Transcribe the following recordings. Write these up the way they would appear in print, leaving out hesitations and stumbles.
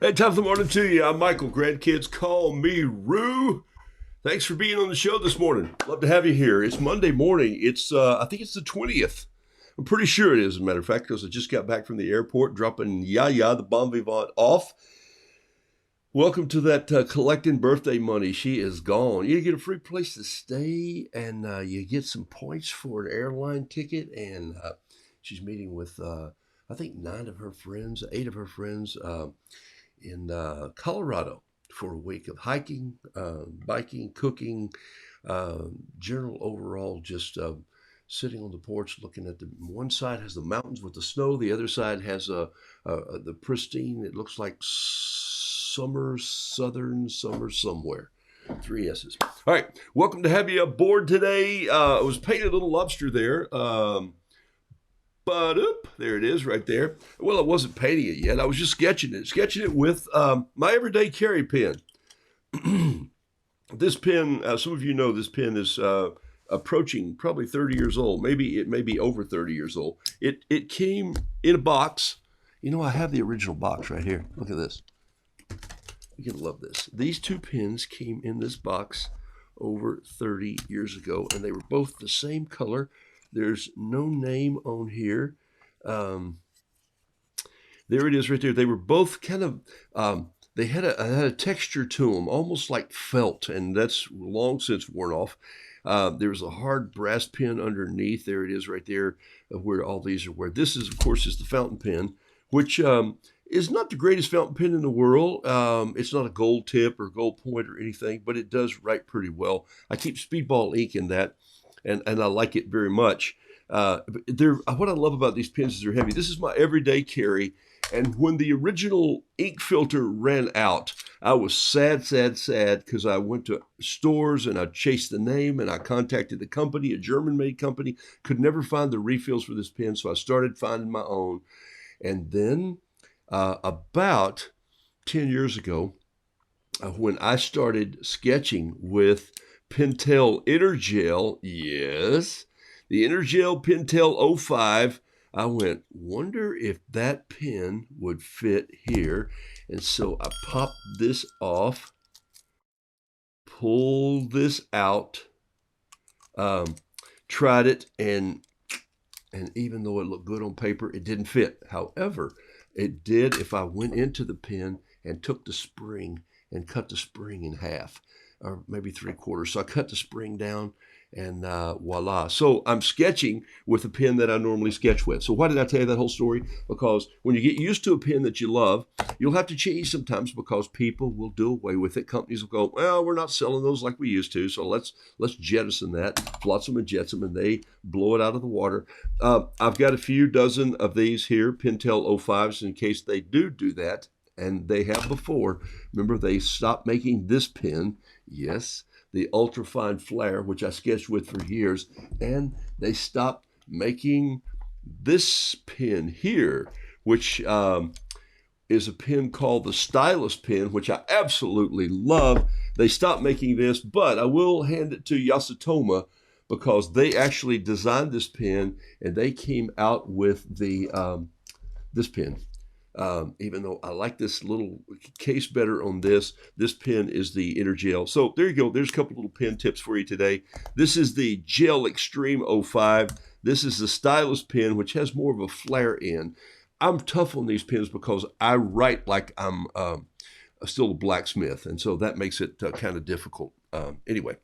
Hey, top of the morning to you. I'm Michael. Grandkids call me Roo. Thanks for being on the show this morning. Love to have you here. It's Monday morning. I think it's the 20th. I'm pretty sure it is, as a matter of fact, because I just got back from the airport, dropping Yaya, the bon vivant, off. Welcome to that collecting birthday money. She is gone. You get a free place to stay, and you get some points for an airline ticket. And she's meeting with, I think, 8 of her friends in Colorado for a week of hiking, biking, cooking, general overall just sitting on the porch looking at one side has the mountains with the snow, the other side has the pristine, it looks like southern summer somewhere. 3 S's. All right, welcome to have you aboard today. I was painting a little lobster there. But there it is right there. Well, I wasn't painting it yet. I was just sketching it with my everyday carry pen. This pen, some of you know this pen is approaching probably 30 years old. Maybe it may be over 30 years old. It came in a box. You know, I have the original box right here. Look at this. You're going to love this. These 2 pens came in this box over 30 years ago, and they were both the same color. There's no name on here. There it is right there. They were both kind of, they had a texture to them, almost like felt, and that's long since worn off. There was a hard brass pen underneath. There it is right there where all these are. Where this is, of course, is the fountain pen, which is not the greatest fountain pen in the world. It's not a gold tip or gold point or anything, but it does write pretty well. I keep Speedball ink in that. And I like it very much. What I love about these pens is they're heavy. This is my everyday carry. And when the original ink filter ran out, I was sad because I went to stores and I chased the name and I contacted the company, a German-made company, could never find the refills for this pen. So I started finding my own. And then about 10 years ago, when I started sketching with Pentel Intergel, yes, the Intergel Pentel 05. I went, wonder if that pen would fit here. And so I popped this off, pulled this out, tried it, and even though it looked good on paper, it didn't fit. However, it did if I went into the pen and took the spring and cut the spring in half, or maybe 3/4. So I cut the spring down and voila. So I'm sketching with a pen that I normally sketch with. So why did I tell you that whole story? Because when you get used to a pen that you love, you'll have to change sometimes because people will do away with it. Companies will go, well, we're not selling those like we used to, so let's jettison that, flotsam and jetsam, and they blow it out of the water. I've got a few dozen of these here, Pentel 05s, in case they do that. And they have before. Remember, they stopped making this pen. Yes, the ultrafine flare, which I sketched with for years. And they stopped making this pen here, which is a pen called the Stylus pen, which I absolutely love. They stopped making this, but I will hand it to Yasutoma because they actually designed this pen and they came out with the this pen. Even though I like this little case better on this pen is the Intergel. So there you go. There's a couple little pen tips for you today. This is the Gel Extreme 05. This is the Stylus pen, which has more of a flare in. I'm tough on these pens because I write like I'm still a blacksmith, and so that makes it kind of difficult. Anyway.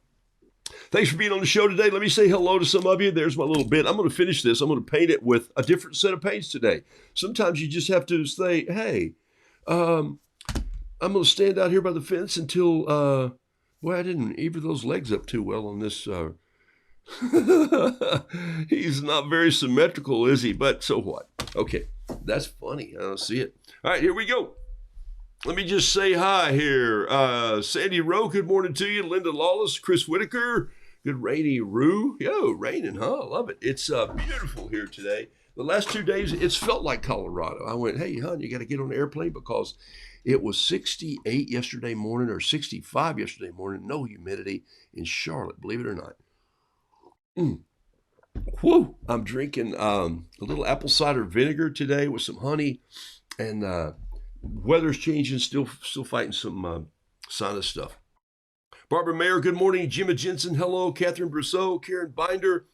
Thanks for being on the show today. Let me say hello to some of you. There's my little bit. I'm going to finish this. I'm going to paint it with a different set of paints today. Sometimes you just have to say, hey, I'm going to stand out here by the fence until, boy, I didn't even those legs up too well on this. He's not very symmetrical, is he? But so what? Okay, that's funny. I don't see it. All right, here we go. Let me just say hi here. Sandy Rowe, good morning to you. Linda Lawless, Chris Whitaker, good rainy Roo. Yo, raining, huh? I love it. It's beautiful here today. The last 2 days, it's felt like Colorado. I went, hey, hon, you got to get on the airplane because it was 68 yesterday morning or 65 yesterday morning. No humidity in Charlotte, believe it or not. Whew. I'm drinking a little apple cider vinegar today with some honey and Weather's changing, still fighting some sinus stuff. Barbara Mayer, good morning. Jimmy Jensen, hello. Catherine Brousseau, Karen Binder,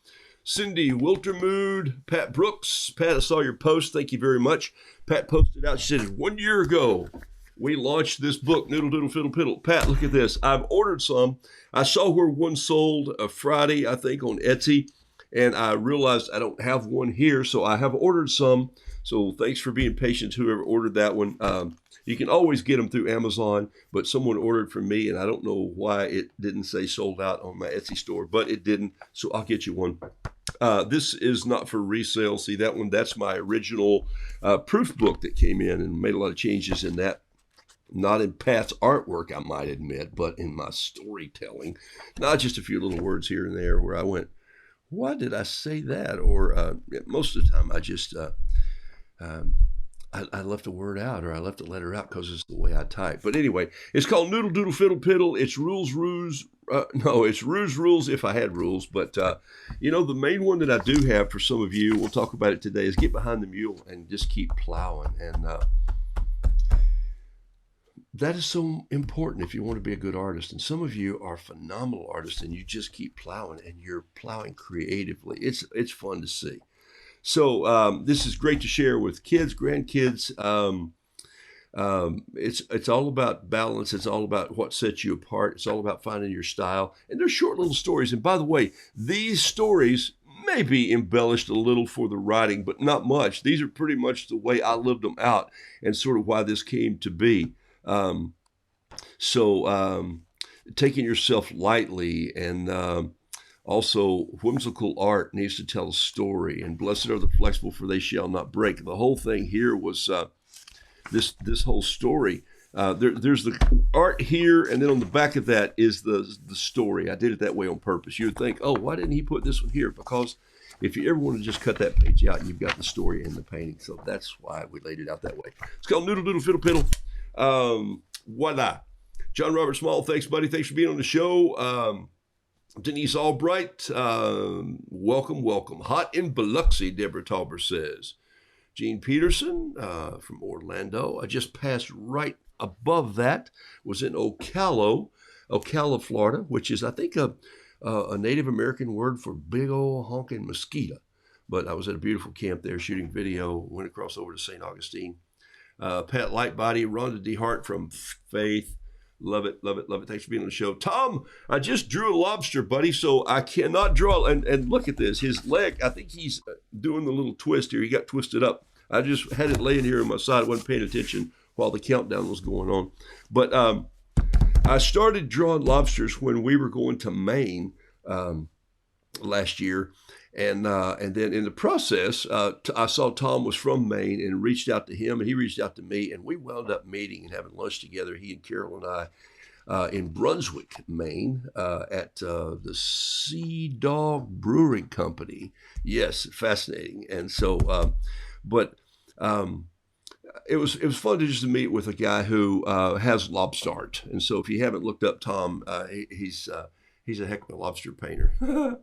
Cindy Wiltermood, Pat Brooks. Pat, I saw your post. Thank you very much. Pat posted out, she said, 1 year ago, we launched this book, Noodle Doodle Fiddle Piddle. Pat, look at this. I've ordered some. I saw where one sold Friday, I think, on Etsy, and I realized I don't have one here, so I have ordered some. So thanks for being patient, whoever ordered that one. You can always get them through Amazon, but someone ordered from me, and I don't know why it didn't say sold out on my Etsy store, but it didn't, so I'll get you one. This is not for resale. See that one? That's my original proof book that came in and made a lot of changes in that. Not in Pat's artwork, I might admit, but in my storytelling. Not just a few little words here and there where I went, why did I say that? Or most of the time I just... I left a word out, or I left a letter out because it's the way I type. But anyway, it's called Noodle Doodle Fiddle Piddle. It's it's Ruse Rules if I had rules. But, the main one that I do have for some of you, we'll talk about it today, is get behind the mule and just keep plowing. And that is so important if you want to be a good artist. And some of you are phenomenal artists, and you just keep plowing, and you're plowing creatively. It's fun to see. So this is great to share with kids, grandkids. It's all about balance. It's all about what sets you apart. It's all about finding your style. And they're short little stories. And by the way, these stories may be embellished a little for the writing, but not much. These are pretty much the way I lived them out and sort of why this came to be. Taking yourself lightly and also, whimsical art needs to tell a story, and blessed are the flexible, for they shall not break. The whole thing here was this whole story. There's the art here, and then on the back of that is the story. I did it that way on purpose. You would think, oh, why didn't he put this one here? Because if you ever want to just cut that page out, you've got the story in the painting. So that's why we laid it out that way. It's called Noodle Doodle Fiddle Piddle. Voila. John Robert Small, thanks, buddy. Thanks for being on the show. Denise Albright, welcome. Hot in Biloxi, Deborah Tauber says. Gene Peterson from Orlando. I just passed right above that, was in Ocala, Florida, which is, I think, a Native American word for big old honking mosquito. But I was at a beautiful camp there shooting video, went across over to St. Augustine. Pat Lightbody, Rhonda D. Hart from Faith. Love it. Thanks for being on the show. Tom, I just drew a lobster, buddy, so I cannot draw. And look at this. His leg, I think he's doing the little twist here. He got twisted up. I just had it laying here on my side. I wasn't paying attention while the countdown was going on. But I started drawing lobsters when we were going to Maine last year. And then in the process, I saw Tom was from Maine and reached out to him, and he reached out to me, and we wound up meeting and having lunch together, he and Carol and I, in Brunswick, Maine, at the Sea Dog Brewing Company. Yes, fascinating. And so, it was fun to just meet with a guy who has lobster art. And so if you haven't looked up Tom, he's a heck of a lobster painter.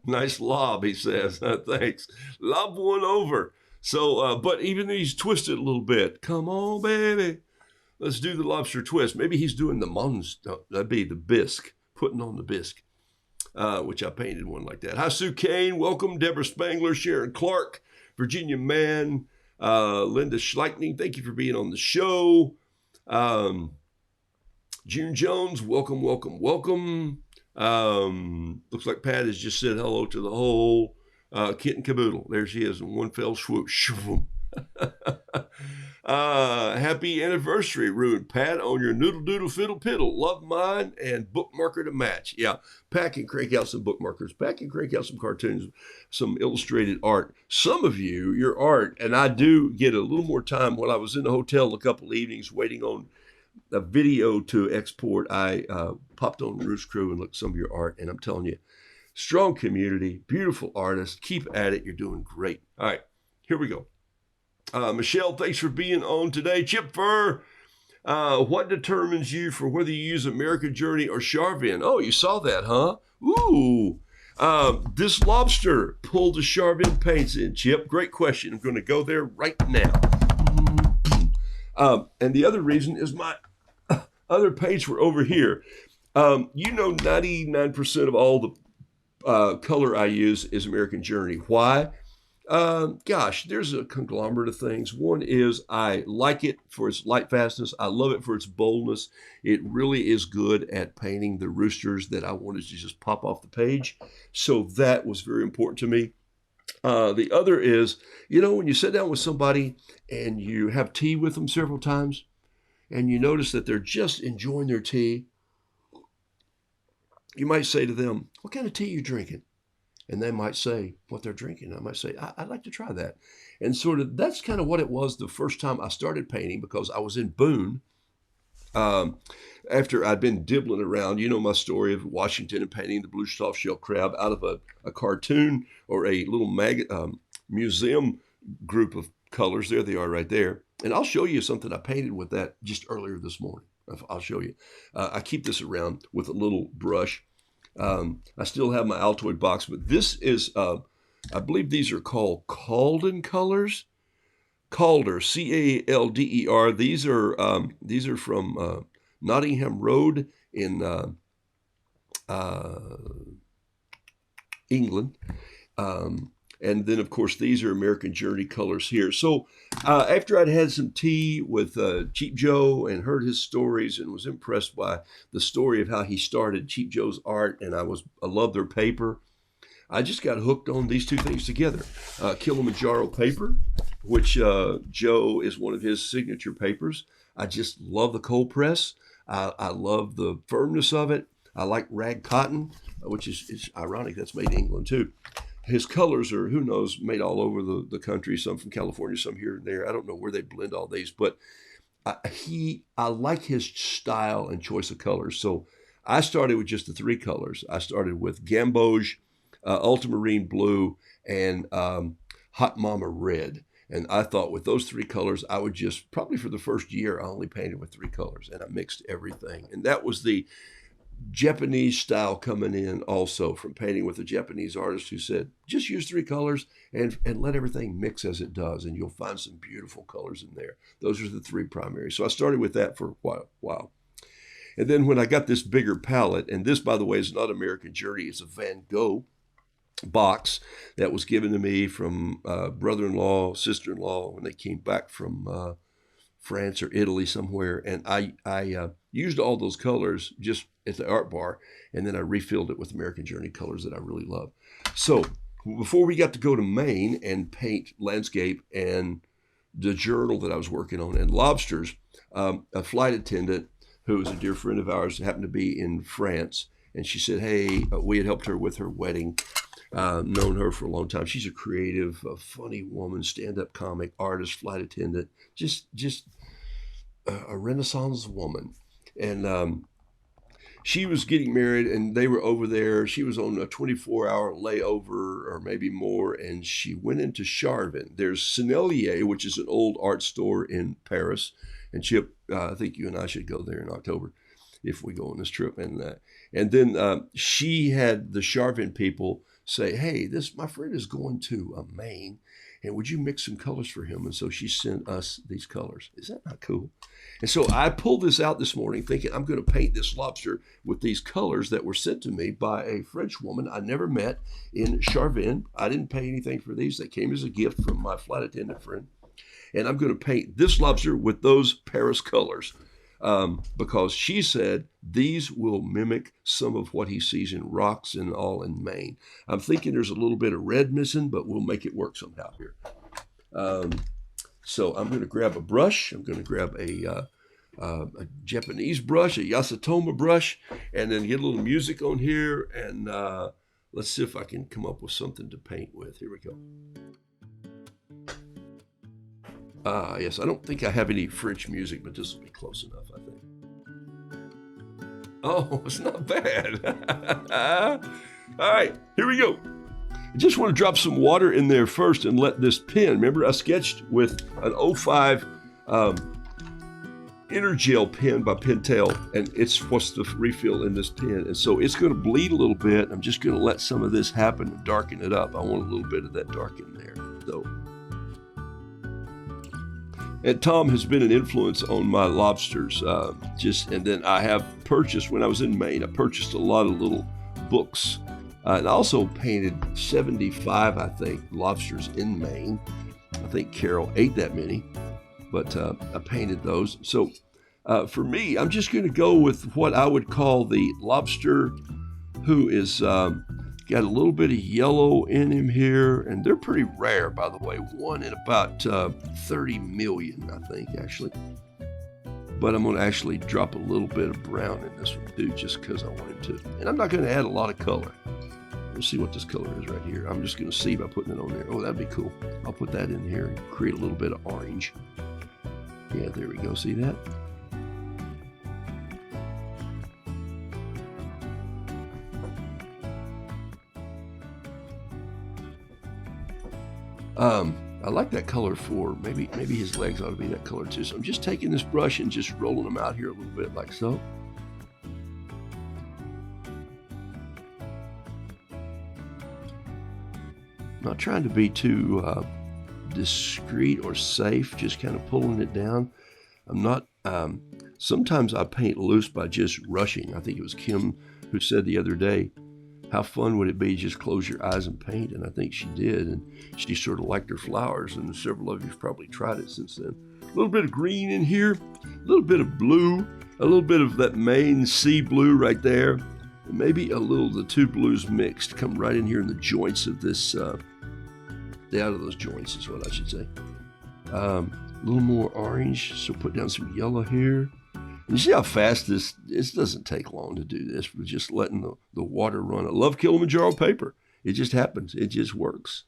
Nice lob, he says. Thanks. Lob one over. So, but even though he's twisted a little bit, come on, baby. Let's do the lobster twist. Maybe he's doing the monster. That'd be the bisque, putting on the bisque, which I painted one like that. Hi, Sue Kane. Welcome. Deborah Spangler, Sharon Clark, Virginia Mann, Linda Schleichning. Thank you for being on the show. June Jones. Welcome. Looks like Pat has just said hello to the whole kit and caboodle. There she is in one fell swoosh. Happy anniversary, Rude Pat, on your Noodle Doodle Fiddle Piddle. Love mine and bookmarker to match. Yeah, Pat can crank out some bookmarkers. Pat can crank out some cartoons, some illustrated art. Some of you, your art, and I do get a little more time. When I was in the hotel a couple evenings waiting on a video to export, I popped on Roost Crew and looked at some of your art, and I'm telling you, strong community, beautiful artists. Keep at it. You're doing great. All right, here we go. Michelle, thanks for being on today. Chip Fur, what determines you for whether you use American Journey or Charvin? Oh, you saw that, huh? Ooh. This lobster pulled the Charvin paints in, Chip. Great question. I'm going to go there right now. And the other reason is my other paints were over here. 99% of all the color I use is American Journey. Why? Gosh, there's a conglomerate of things. One is I like it for its light fastness. I love it for its boldness. It really is good at painting the roosters that I wanted to just pop off the page. So that was very important to me. The other is, when you sit down with somebody and you have tea with them several times and you notice that they're just enjoying their tea, you might say to them, "What kind of tea are you drinking?" And they might say what they're drinking. I might say, I'd like to try that. And sort of that's kind of what it was the first time I started painting, because I was in Boone. After I'd been dibbling around, my story of Washington and painting the blue soft-shell crab out of a cartoon or a little museum group of colors. There they are right there. And I'll show you something I painted with that just earlier this morning. I'll show you. I keep this around with a little brush. I still have my Altoid box, but this is, I believe these are called Calden colors. Calder, Calder. These are from Nottingham Road in England. And then, of course, these are American Journey colors here. So after I'd had some tea with Cheap Joe and heard his stories and was impressed by the story of how he started Cheap Joe's art, and I loved their paper, I just got hooked on these two things together. Kilimanjaro paper, which Joe is one of his signature papers. I just love the cold press. I love the firmness of it. I like rag cotton, which is ironic. That's made in England too. His colors are, who knows, made all over the country, some from California, some here and there. I don't know where they blend all these, but I like his style and choice of colors. So I started with just the three colors. I started with Gamboge, Ultramarine Blue, and Hot Mama Red. And I thought with those three colors, I would just, probably for the first year, I only painted with three colors, and I mixed everything. And that was the Japanese style coming in also, from painting with a Japanese artist who said, just use three colors and let everything mix as it does, and you'll find some beautiful colors in there. Those are the three primary. So I started with that for a while. And then when I got this bigger palette, and this, by the way, is not American Journey, it's a Van Gogh box that was given to me from brother-in-law, sister-in-law, when they came back from France or Italy somewhere. And I used all those colors just at the art bar, and then I refilled it with American Journey colors that I really love. So before we got to go to Maine and paint landscape and the journal that I was working on and lobsters, a flight attendant who is a dear friend of ours happened to be in France, and she said, hey, we had helped her with her wedding. Known her for a long time. She's a creative, funny woman, stand-up comic, artist, flight attendant, just a Renaissance woman. And she was getting married, and they were over there. She was on a 24-hour layover or maybe more, and she went into Charvin. There's Sennelier, which is an old art store in Paris. And Chip, I think you and I should go there in October if we go on this trip. And then she had the Charvin people say, hey, my friend is going to Maine, and would you mix some colors for him? And so she sent us these colors. Is that not cool? And so I pulled this out this morning thinking I'm going to paint this lobster with these colors that were sent to me by a French woman I never met in Charvin. I didn't pay anything for these. They came as a gift from my flight attendant friend. And I'm going to paint this lobster with those Paris colors. Because she said these will mimic some of what he sees in rocks and all in Maine. I'm thinking there's a little bit of red missing, but we'll make it work somehow here. So I'm going to grab a brush. I'm going to grab a Japanese brush, a Yasutoma brush, and then get a little music on here. And let's see if I can come up with something to paint with. Here we go. Yes, I don't think I have any French music, but this will be close enough, I think. Oh, it's not bad. All right, here we go. I just want to drop some water in there first and let this pen, remember I sketched with an 05 Intergel pen by Pentel, and it's supposed to refill in this pen. And so it's going to bleed a little bit. I'm just going to let some of this happen and darken it up. I want a little bit of that dark in there. So And Tom has been an influence on my lobsters. And then I have purchased, when I was in Maine, I purchased a lot of little books. And I also painted 75, I think, lobsters in Maine. I think Carol ate that many, but I painted those. So for me, I'm just going to go with what I would call the lobster who is got a little bit of yellow in him here, and they're pretty rare, by the way. One in about 30 million, I think, actually. But I'm going to actually drop a little bit of brown in this one, too, just because I wanted to. And I'm not going to add a lot of color. We'll see what this color is right here. I'm just going to see by putting it on there. Oh, that'd be cool. I'll put that in here and create a little bit of orange. Yeah, there we go. See that? I like that color for maybe his legs ought to be that color too. So I'm just taking this brush and just rolling them out here a little bit like so. Not trying to be too discreet or safe, just kind of pulling it down. I'm not, sometimes I paint loose by just rushing. I think it was Kim who said the other day, how fun would it be just close your eyes and paint? And I think she did, and she sort of liked her flowers, and several of you have probably tried it since then. A little bit of green in here, a little bit of blue, a little bit of that Maine sea blue right there, and maybe a little of the two blues mixed come right in here in the joints of this, out of those joints is what I should say. A little more orange, so put down some yellow here. You see how fast this doesn't take long to do this. We're just letting the water run. I love Kilimanjaro paper. It just happens. It just works.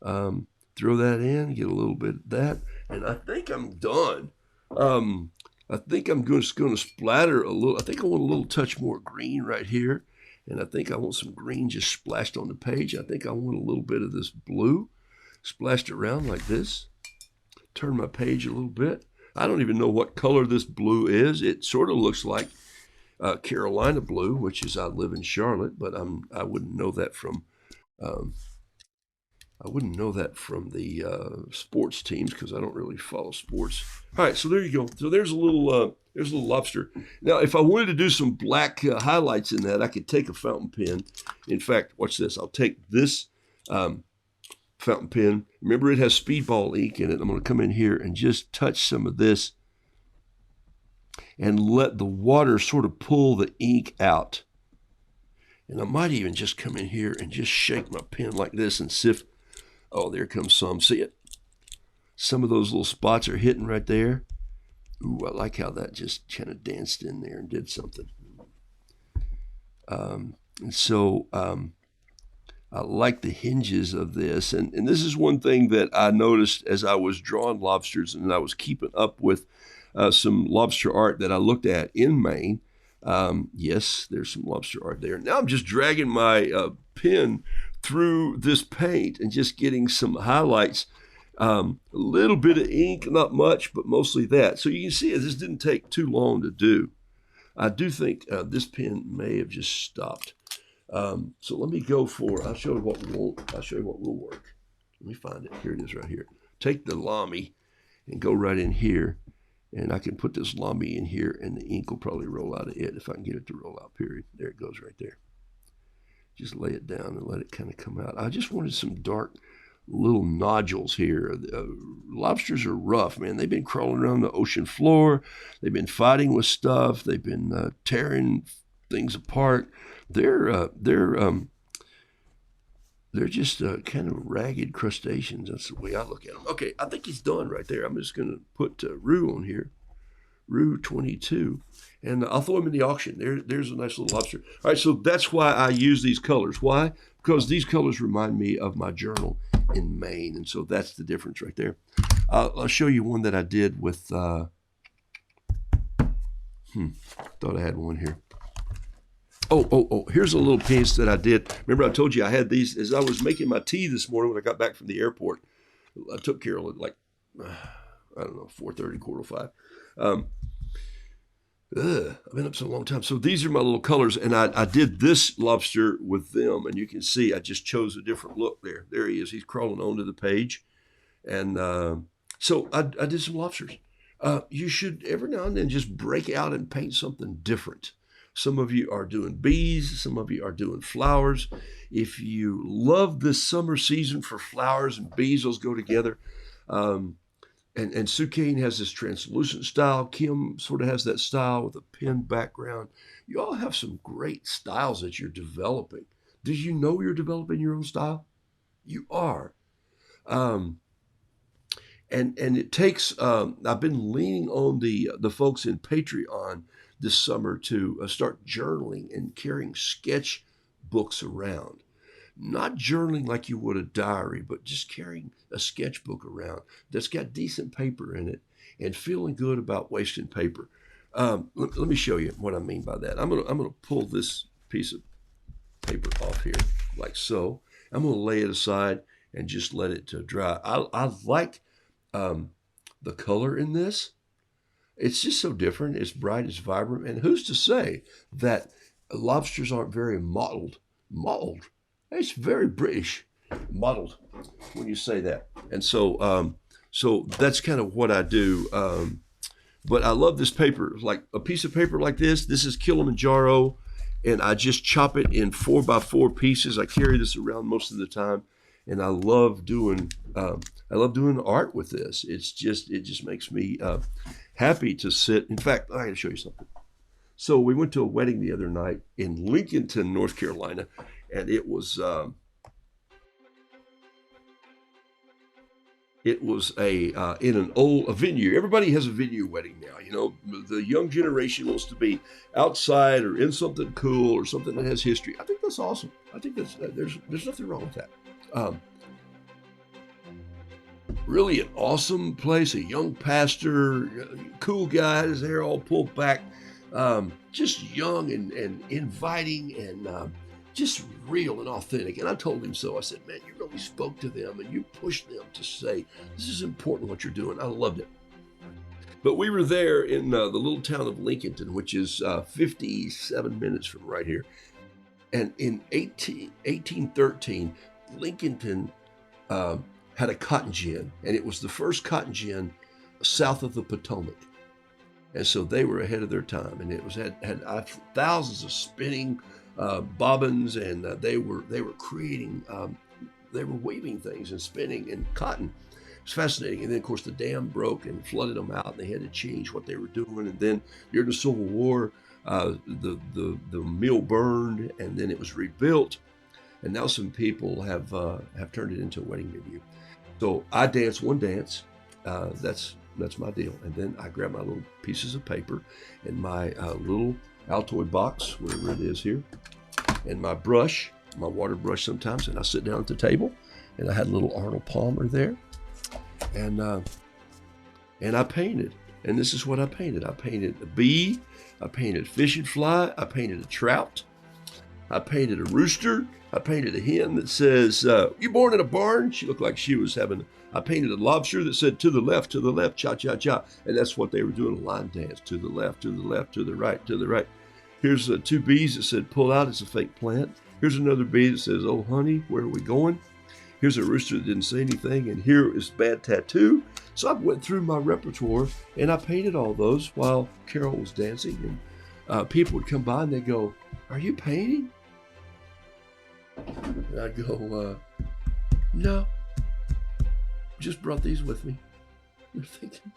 Throw that in, get a little bit of that, and I think I'm done. I think I'm just going to splatter a little. I think I want a little touch more green right here, and I think I want some green just splashed on the page. I think I want a little bit of this blue splashed around like this. Turn my page a little bit. I don't even know what color this blue is. It sort of looks like Carolina blue, which is I live in Charlotte, but I wouldn't know that from the sports teams because I don't really follow sports. All right, so there you go. So there's a little lobster. Now, if I wanted to do some black highlights in that, I could take a fountain pen. In fact, watch this. I'll take this fountain pen. Remember, it has speedball ink in it. I'm going to come in here and just touch some of this and let the water sort of pull the ink out. And I might even just come in here and just shake my pen like this and sift. Oh, there comes some. See it? Some of those little spots are hitting right there. Ooh, I like how that just kind of danced in there and did something. I like the hinges of this. And this is one thing that I noticed as I was drawing lobsters and I was keeping up with some lobster art that I looked at in Maine. Yes, there's some lobster art there. Now I'm just dragging my pen through this paint and just getting some highlights. A little bit of ink, not much, but mostly that. So you can see this didn't take too long to do. I do think this pen may have just stopped. So let me go I'll show you what will work. Let me find it. Here it is right here. Take the lamy and go right in here. And I can put this lamy in here and the ink will probably roll out of it if I can get it to roll out, period. There it goes right there. Just lay it down and let it kind of come out. I just wanted some dark little nodules here. Lobsters are rough, man. They've been crawling around the ocean floor. They've been fighting with stuff. They've been tearing things apart. They're just kind of ragged crustaceans. That's the way I look at them. Okay, I think he's done right there. I'm just going to put Roo on here, Roo 22, and I'll throw him in the auction. There's a nice little lobster. All right, so that's why I use these colors. Why? Because these colors remind me of my journal in Maine, and so that's the difference right there. I'll show you one that I did with, thought I had one here. Oh, here's a little piece that I did. Remember I told you I had these as I was making my tea this morning when I got back from the airport. I took Carol at like, I don't know, 4:30, 4:45. I've been up so long time. So these are my little colors, and I did this lobster with them, and you can see I just chose a different look there. There he is. He's crawling onto the page, and So I did some lobsters. You should every now and then just break out and paint something different. Some of you are doing bees, some of you are doing flowers. If you love this summer season for flowers and bees, those go together. Um, and Sue Kane has this translucent style. Kim sort of has that style with a pen background. You all have some great styles that you're developing. Do you know you're developing your own style? You are. Um, and it takes. I've been leaning on the folks in Patreon this summer to start journaling and carrying sketch books around. Not journaling like you would a diary, but just carrying a sketchbook around that's got decent paper in it and feeling good about wasting paper. Let me show you what I mean by that. I'm gonna pull this piece of paper off here like so. I'm gonna lay it aside and just let it dry. I like the color in this. It's just so different. It's bright, it's vibrant, and who's to say that lobsters aren't very mottled? Mottled. It's very British, mottled, when you say that. And so that's kind of what I do. But I love this paper, like a piece of paper like this. This is Kilimanjaro, and I just chop it in 4x4 pieces. I carry this around most of the time, and I love doing art with this. It just makes me happy to sit. In fact, I got to show you something. So we went to a wedding the other night in Lincolnton, North Carolina, and it was in an old venue. Everybody has a venue wedding now. You know, the young generation wants to be outside or in something cool or something that has history. I think that's awesome. I think there's nothing wrong with that. Really an awesome place. A young pastor, cool guy, his hair all pulled back, just young and inviting and just real and authentic. And I told him so. I said, man, you really spoke to them and you pushed them to say, this is important what you're doing. I loved it. But we were there in the little town of Lincolnton, which is 57 minutes from right here. And in 1813, Lincolnton had a cotton gin, and it was the first cotton gin south of the Potomac. And so they were ahead of their time, and it was had thousands of spinning bobbins, and they were creating, they were weaving things and spinning and cotton. It was fascinating. And then, of course, the dam broke and flooded them out, and they had to change what they were doing. And then during the Civil War, the mill burned, and then it was rebuilt. And now some people have turned it into a wedding venue. So I dance one dance. That's my deal. And then I grab my little pieces of paper and my little Altoid box, whatever it is here, and my brush, my water brush sometimes, and I sit down at the table, and I had a little Arnold Palmer there, and I painted. And this is what I painted. I painted a bee, I painted fish and fly, I painted a trout, I painted a rooster, I painted a hen that says, you born in a barn? She looked like she was having, I painted a lobster that said, to the left, cha-cha-cha. And that's what they were doing, a line dance, to the left, to the left, to the right, to the right. Here's two bees that said, pull out, it's a fake plant. Here's another bee that says, oh, honey, where are we going? Here's a rooster that didn't say anything, and here is bad tattoo. So I went through my repertoire, and I painted all those while Carol was dancing, and people would come by, and they'd go, are you painting? And I'd go, no, just brought these with me. They're thinking,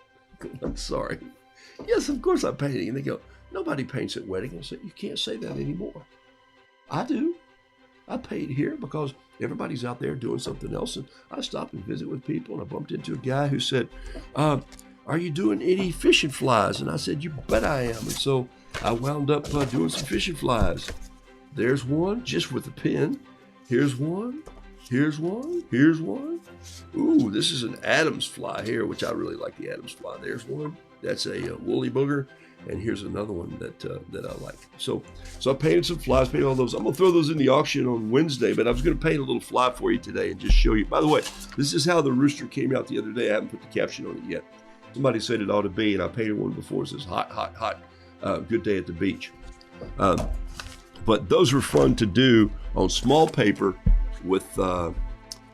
I'm sorry. Yes, of course I'm painting. And they go, nobody paints at weddings. I said, you can't say that anymore. I do. I paint here because everybody's out there doing something else. And I stopped and visit with people, and I bumped into a guy who said, are you doing any fishing flies? And I said, you bet I am. And so I wound up doing some fishing flies. There's one just with a pen. Here's one. Here's one. Here's one. Ooh, this is an Adams fly here, which I really like the Adams fly. There's one. That's a woolly booger. And here's another one that I like. So I painted some flies, painted all those. I'm going to throw those in the auction on Wednesday, but I was going to paint a little fly for you today and just show you. By the way, this is how the rooster came out the other day. I haven't put the caption on it yet. Somebody said it ought to be, and I painted one before. It says hot, hot, hot. Good day at the beach. But those were fun to do on small paper with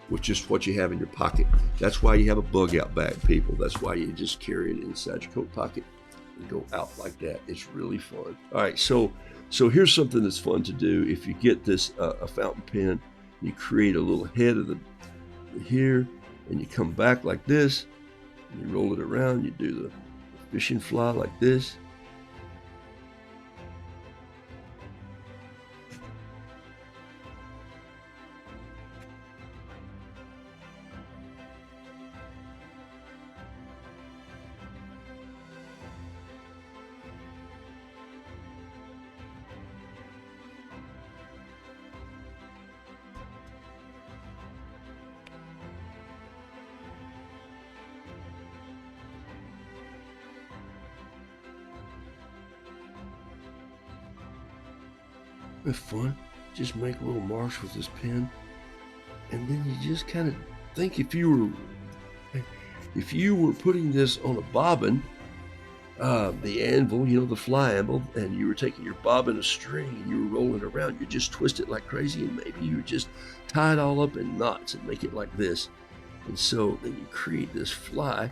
with just what you have in your pocket. That's why you have a bug out bag, people. That's why you just carry it inside your coat pocket and go out like that. It's really fun. All right, so here's something that's fun to do. If you get this a fountain pen, you create a little head of the here, and you come back like this, and you roll it around. You do the fishing fly like this. It's fun. Just make little marks with this pen, and then you just kind of think if you were putting this on a bobbin, the anvil, the fly anvil, and you were taking your bobbin, a string, and you were rolling it around. You just twist it like crazy, and maybe you just tie it all up in knots and make it like this. And so then you create this fly.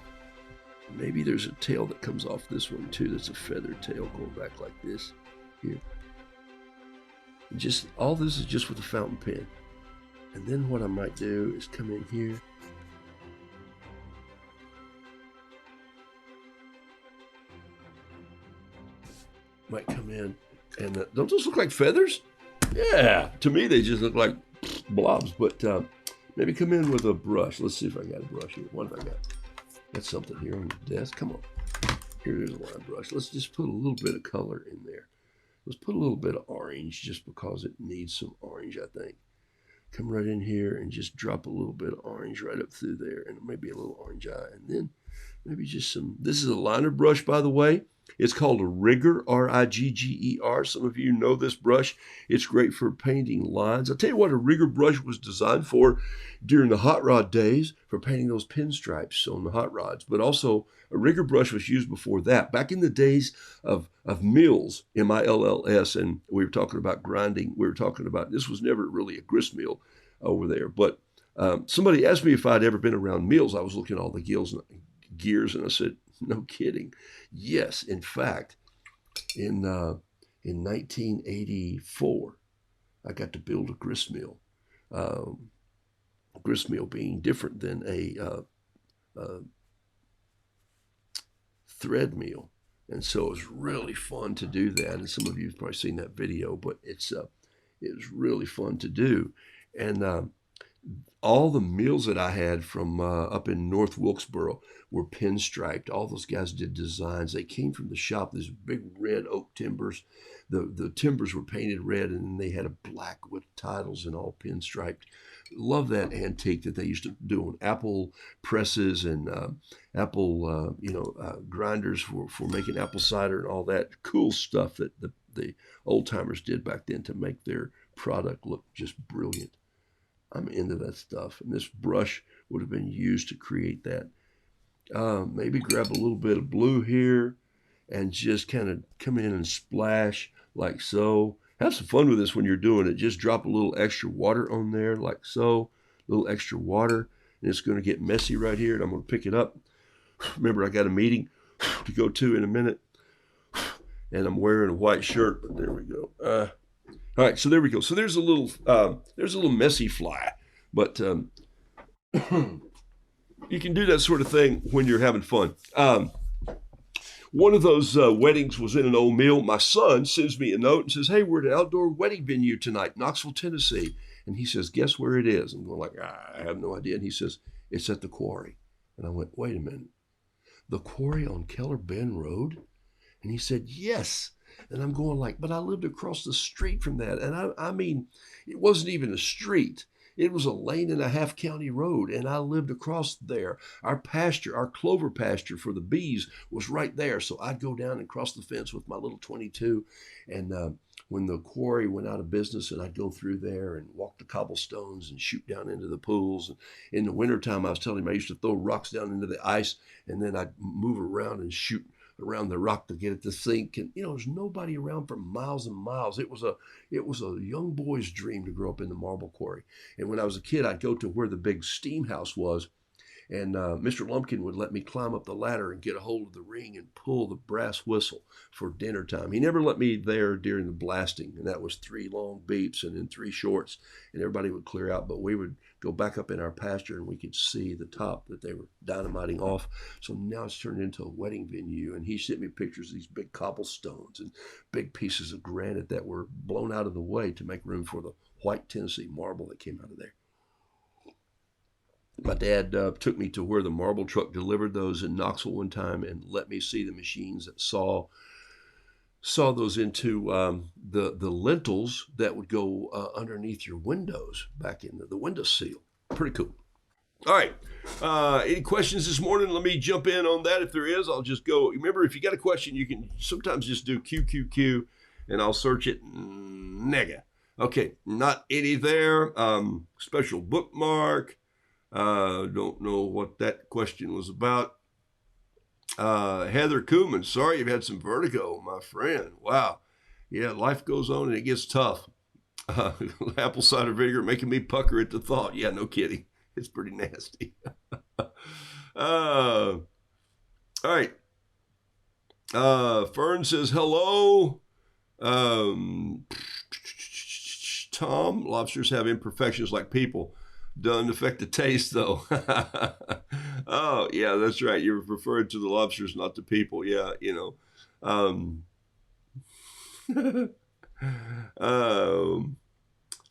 Maybe there's a tail that comes off this one too. That's a feathered tail going back like this here. Just all this is just with a fountain pen. And then what I might do is come in here. Might come in and don't those look like feathers? Yeah, to me they just look like blobs. But maybe come in with a brush. Let's see if I got a brush here. What have I got? Got something here on the desk. Come on. Here's a line brush. Let's just put a little bit of color in there. Let's put a little bit of orange just because it needs some orange, I think. Come right in here and just drop a little bit of orange right up through there, and maybe a little orange eye. And then maybe just some, this is a liner brush, by the way. It's called a Rigger, R-I-G-G-E-R. Some of you know this brush. It's great for painting lines. I'll tell you what a Rigger brush was designed for during the hot rod days, for painting those pinstripes on the hot rods. But also a Rigger brush was used before that. Back in the days of mills, M-I-L-L-S, and we were talking about grinding. We were talking about, this was never really a grist mill over there. But somebody asked me if I'd ever been around mills. I was looking at all the gears, and I said, no kidding. Yes, in fact, in 1984, I got to build a grist mill. Grist mill being different than a thread mill, and so it was really fun to do that. And some of you have probably seen that video, but it was really fun to do. And all the mills that I had from up in North Wilkesboro were pinstriped. All those guys did designs. They came from the shop. These big red oak timbers. The timbers were painted red, and then they had a black with titles and all pinstriped. Love that antique that they used to do on apple presses and apple grinders for making apple cider and all that cool stuff that the old timers did back then to make their product look just brilliant. I'm into that stuff, and this brush would have been used to create that. Maybe grab a little bit of blue here and just kind of come in and splash like so. Have some fun with this when you're doing it. Just drop a little extra water on there like so, a little extra water, and it's going to get messy right here, and I'm going to pick it up. Remember, I got a meeting to go to in a minute, and I'm wearing a white shirt, but there we go. All right, so there we go. So there's a little messy fly, but you can do that sort of thing when you're having fun. One of those weddings was in an old mill. My son sends me a note and says, "Hey, we're at an outdoor wedding venue tonight, Knoxville, Tennessee." And he says, "Guess where it is?" I'm going like, I have no idea. And he says, "It's at the quarry." And I went, "Wait a minute, the quarry on Keller Bend Road?" And he said, "Yes." And I'm going like, but I lived across the street from that. And I mean, it wasn't even a street. It was a lane and a half county road, and I lived across there. Our pasture, our clover pasture for the bees was right there. So I'd go down and cross the fence with my little 22. And when the quarry went out of business, and I'd go through there and walk the cobblestones and shoot down into the pools. And in the wintertime, I was telling him I used to throw rocks down into the ice, and then I'd move around and shoot around the rock to get it to sink. And there's nobody around for miles and miles. It was a young boy's dream to grow up in the marble quarry. And when I was a kid, I'd go to where the big steam house was. And Mr. Lumpkin would let me climb up the ladder and get a hold of the ring and pull the brass whistle for dinner time. He never let me there during the blasting, and that was 3 long beeps and then 3 shorts, and everybody would clear out. But we would go back up in our pasture, and we could see the top that they were dynamiting off. So now it's turned into a wedding venue, and he sent me pictures of these big cobblestones and big pieces of granite that were blown out of the way to make room for the white Tennessee marble that came out of there. My dad took me to where the marble truck delivered those in Knoxville one time and let me see the machines that saw those into the lintels that would go underneath your windows back in the window seal. Pretty cool. All right. Any questions this morning? Let me jump in on that. If there is, I'll just go. Remember, if you got a question, you can sometimes just do QQQ and I'll search it. Nega. Okay. Not any there. Special bookmark. Don't know what that question was about. Heather Kuhlman, sorry you've had some vertigo, my friend. Wow. Yeah, life goes on and it gets tough. Apple cider vinegar making me pucker at the thought. Yeah, no kidding. It's pretty nasty. All right. Fern says hello. Tom, lobsters have imperfections like people. Doesn't affect the taste, though. Oh, yeah, that's right. You're referring to the lobsters, not the people. Yeah,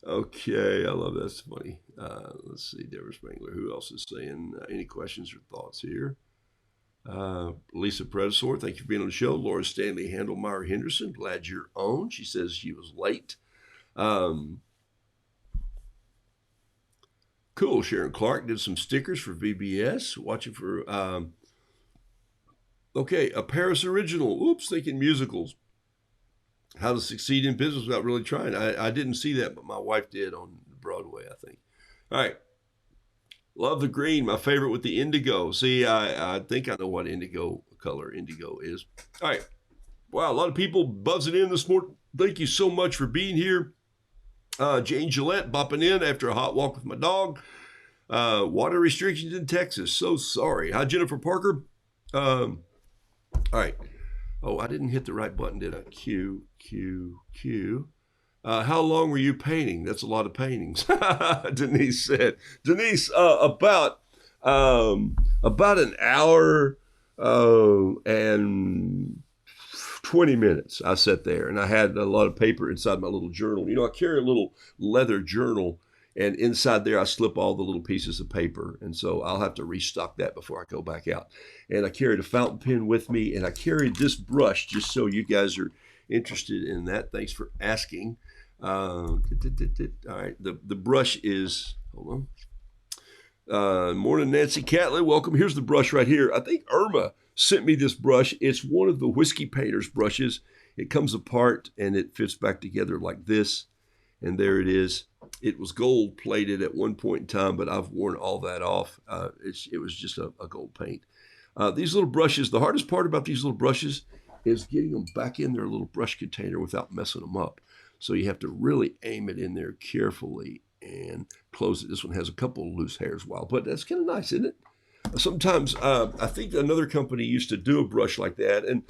okay, I love that. That's funny. Let's see, Deborah Spangler. Who else is saying any questions or thoughts here? Lisa Predesor, thank you for being on the show. Laura Stanley Handelmeyer Henderson, glad you're on. She says she was late. Cool. Sharon Clark did some stickers for VBS. Watching for, okay, a Paris original. Oops, thinking musicals. How to Succeed in Business Without Really Trying. I didn't see that, but my wife did on Broadway, I think. All right. Love the green, my favorite with the indigo. See, I think I know what color indigo is. All right. Wow, a lot of people buzzing in this morning. Thank you so much for being here. Jane Gillette bopping in after a hot walk with my dog. Water restrictions in Texas. So sorry. Hi, Jennifer Parker. All right. Oh, I didn't hit the right button, did I? Q. How long were you painting? That's a lot of paintings. Denise said. Denise, about an hour and 20 minutes I sat there, and I had a lot of paper inside my little journal. I carry a little leather journal, and inside there I slip all the little pieces of paper, and so I'll have to restock that before I go back out. And I carried a fountain pen with me, and I carried this brush just so you guys are interested in that. Thanks for asking. All right, the brush is, hold on. Morning, Nancy Catley. Welcome. Here's the brush right here. I think Irma sent me this brush. It's one of the whiskey painter's brushes. It comes apart and it fits back together like this. And there it is. It was gold plated at one point in time, but I've worn all that off. It was just a gold paint. These little brushes, the hardest part about these little brushes is getting them back in their little brush container without messing them up. So you have to really aim it in there carefully and close it. This one has a couple of loose hairs, but that's kind of nice, isn't it? Sometimes I think another company used to do a brush like that, and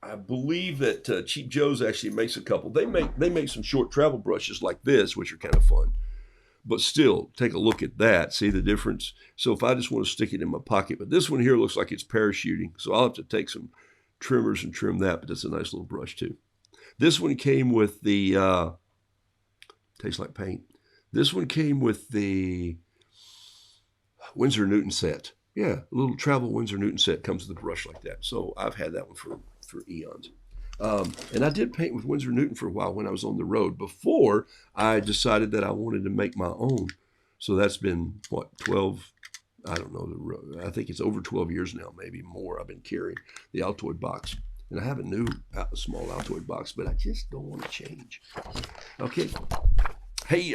I believe that Cheap Joe's actually makes a couple. They make some short travel brushes like this, which are kind of fun. But still, take a look at that. See the difference? So if I just want to stick it in my pocket, but this one here looks like it's parachuting, so I'll have to take some trimmers and trim that, but that's a nice little brush too. This one came with the, tastes like paint. This one came with the Winsor Newton set. Yeah, a little travel Winsor Newton set comes with a brush like that. So I've had that one for eons. And I did paint with Winsor Newton for a while when I was on the road before I decided that I wanted to make my own. So that's been, 12, I don't know, I think it's over 12 years now, maybe more. I've been carrying the Altoid box. And I have a new small Altoid box, but I just don't want to change. Okay. Hey,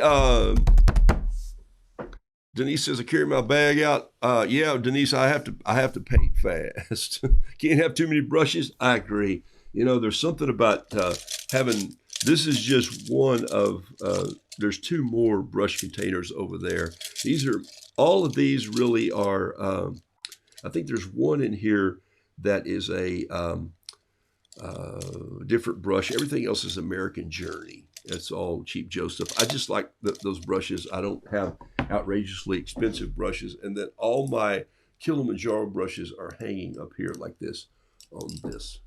Denise says I carry my bag out. Yeah, Denise, I have to paint fast. Can't have too many brushes. I agree. You know, there's something about having. This is just one of. There's two more brush containers over there. These are all of these really are. I think there's one in here that is a different brush. Everything else is American Journey. That's all cheap Joe stuff. I just like those brushes. I don't have outrageously expensive brushes. And then all my Kilimanjaro brushes are hanging up here like this on this.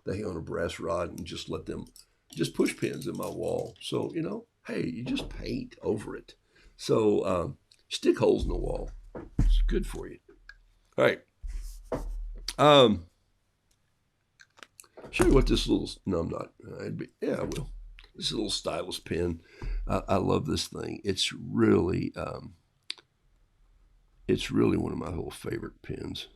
They hang on a brass rod and just let them, just push pins in my wall. So, you know, hey, you just paint over it. So stick holes in the wall. It's good for you. All right. Show you what this little, no, I'm not. Yeah, I will. This is a little stylus pen. I love this thing. It's really one of my little favorite pens.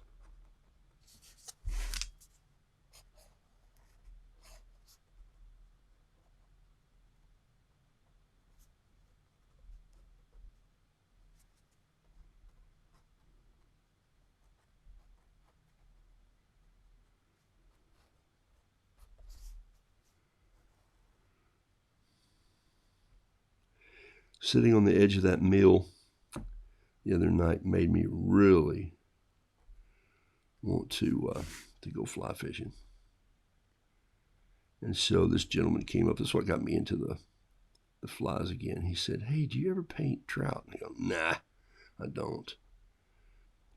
Sitting on the edge of that mill the other night made me really want to go fly fishing. And so this gentleman came up. This is what got me into the flies again. He said, "Hey, do you ever paint trout?" And I go, "Nah, I don't.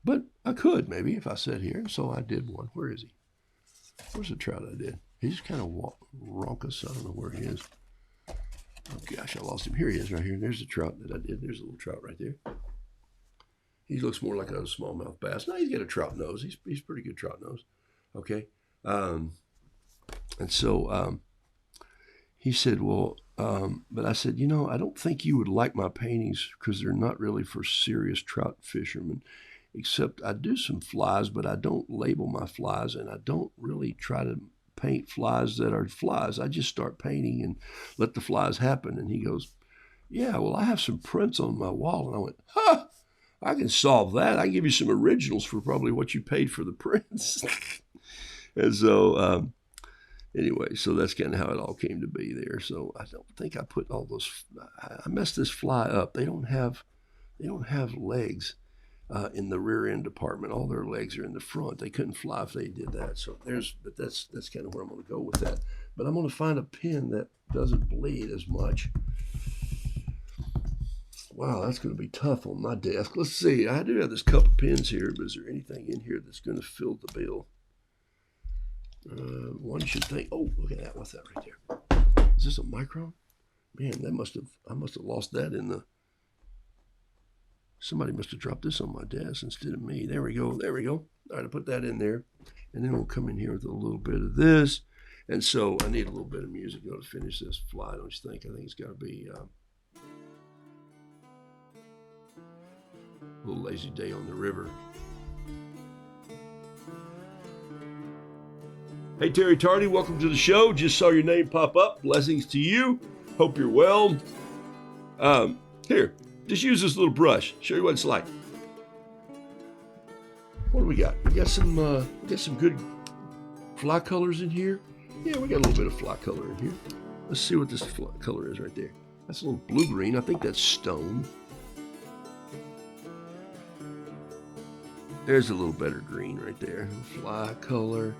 But I could maybe if I sat here." And so I did one. Where is he? Where's the trout I did? He's kind of raucous. I don't know where he is. Oh gosh, I lost him. Here he is right here. There's the trout that I did. There's a little trout right there. He looks more like a smallmouth bass. No, he's got a trout nose. He's pretty good trout nose. Okay. And so he said, well, but I said, you know, I don't think you would like my paintings because they're not really for serious trout fishermen, except I do some flies, but I don't label my flies, and I don't really try to paint flies that are flies. I just start painting and let the flies happen. And he goes, yeah, well, I have some prints on my wall. And I went, huh, I can solve that. I can give you some originals for probably what you paid for the prints. And so anyway, so that's kind of how it all came to be there. So I don't think I put all those, I messed this fly up. They don't have legs in the rear end department. All their legs are in the front. They couldn't fly if they did that. So but that's kind of where I'm going to go with that. But I'm going to find a pen that doesn't bleed as much. Wow, that's going to be tough on my desk. Let's see. I do have this couple of pens here, but is there anything in here that's going to fill the bill? One should think. Oh, look at that. What's that right there? Is this a micron? Man, I must have lost that in the. Somebody must have dropped this on my desk instead of me. There we go. There we go. All right, I put that in there. And then we'll come in here with a little bit of this. And so I need a little bit of music to finish this fly, don't you think? I think it's got to be a little lazy day on the river. Hey, Terry Tardy, welcome to the show. Just saw your name pop up. Blessings to you. Hope you're well. Here. Just use this little brush. Show you what it's like. What do we got? We got some good fly colors in here. Yeah, we got a little bit of fly color in here. Let's see what this fly color is right there. That's a little blue-green. I think that's stone. There's a little better green right there. Fly color.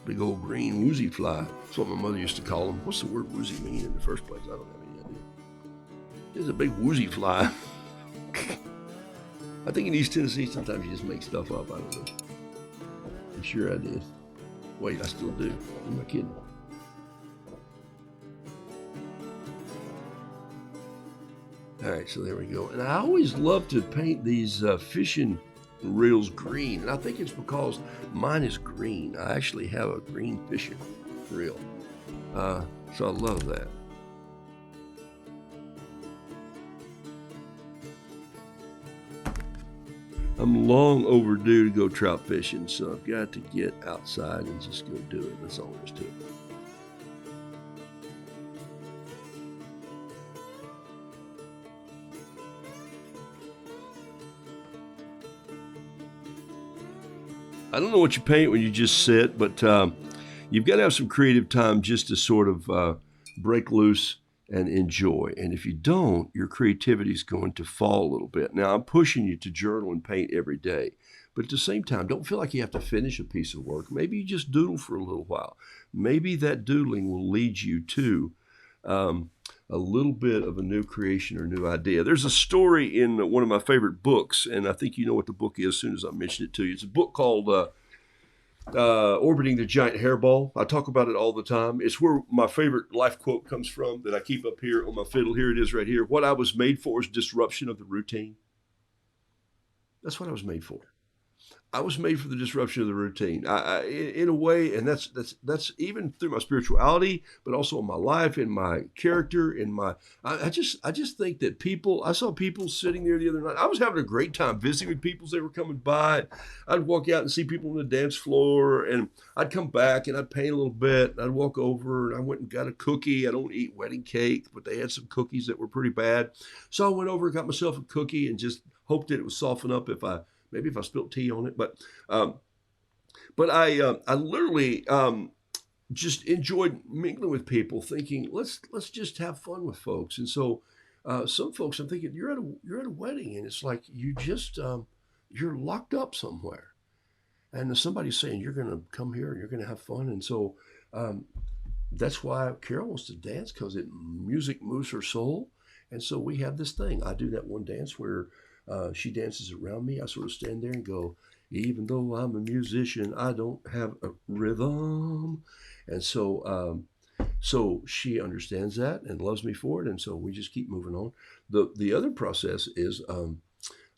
Big old green woozy fly. That's what my mother used to call them. What's the word woozy mean in the first place? I don't have any idea. There's a big woozy fly. I think in East Tennessee, sometimes you just make stuff up. I don't know. I'm sure I did. Wait, I still do. I'm not kidding. All right, so there we go. And I always love to paint these fishing reels green, and I think it's because mine is green. I actually have a green fishing reel, so I love that. I'm long overdue to go trout fishing, so I've got to get outside and just go do it. That's all there is to it. I don't know what you paint when you just sit, but you've got to have some creative time just to sort of break loose and enjoy. And if you don't, your creativity is going to fall a little bit. Now, I'm pushing you to journal and paint every day. But at the same time, don't feel like you have to finish a piece of work. Maybe you just doodle for a little while. Maybe that doodling will lead you to a little bit of a new creation or new idea. There's a story in one of my favorite books, and I think you know what the book is as soon as I mention it to you. It's a book called Orbiting the Giant Hairball. I talk about it all the time. It's where my favorite life quote comes from that I keep up here on my fiddle. Here it is right here. What I was made for is disruption of the routine. That's what I was made for. I was made for the disruption of the routine. In a way, and that's even through my spirituality, but also in my life, in my character, in my. I just think that people. I saw people sitting there the other night. I was having a great time visiting with people as they were coming by. I'd walk out and see people on the dance floor, and I'd come back and I'd paint a little bit. And I'd walk over and I went and got a cookie. I don't eat wedding cake, but they had some cookies that were pretty bad, so I went over and got myself a cookie and just hoped that it would soften up if I. Maybe if I spilled tea on it, but I literally just enjoyed mingling with people, thinking let's just have fun with folks. And so some folks, I'm thinking you're at a wedding, and it's like you just you're locked up somewhere, and somebody's saying you're going to come here and you're going to have fun, and so that's why Carol wants to dance because music moves her soul, and so we have this thing. I do that one dance where. She dances around me. I sort of stand there and go, even though I'm a musician, I don't have a rhythm. And so she understands that and loves me for it. And so we just keep moving on. The other process is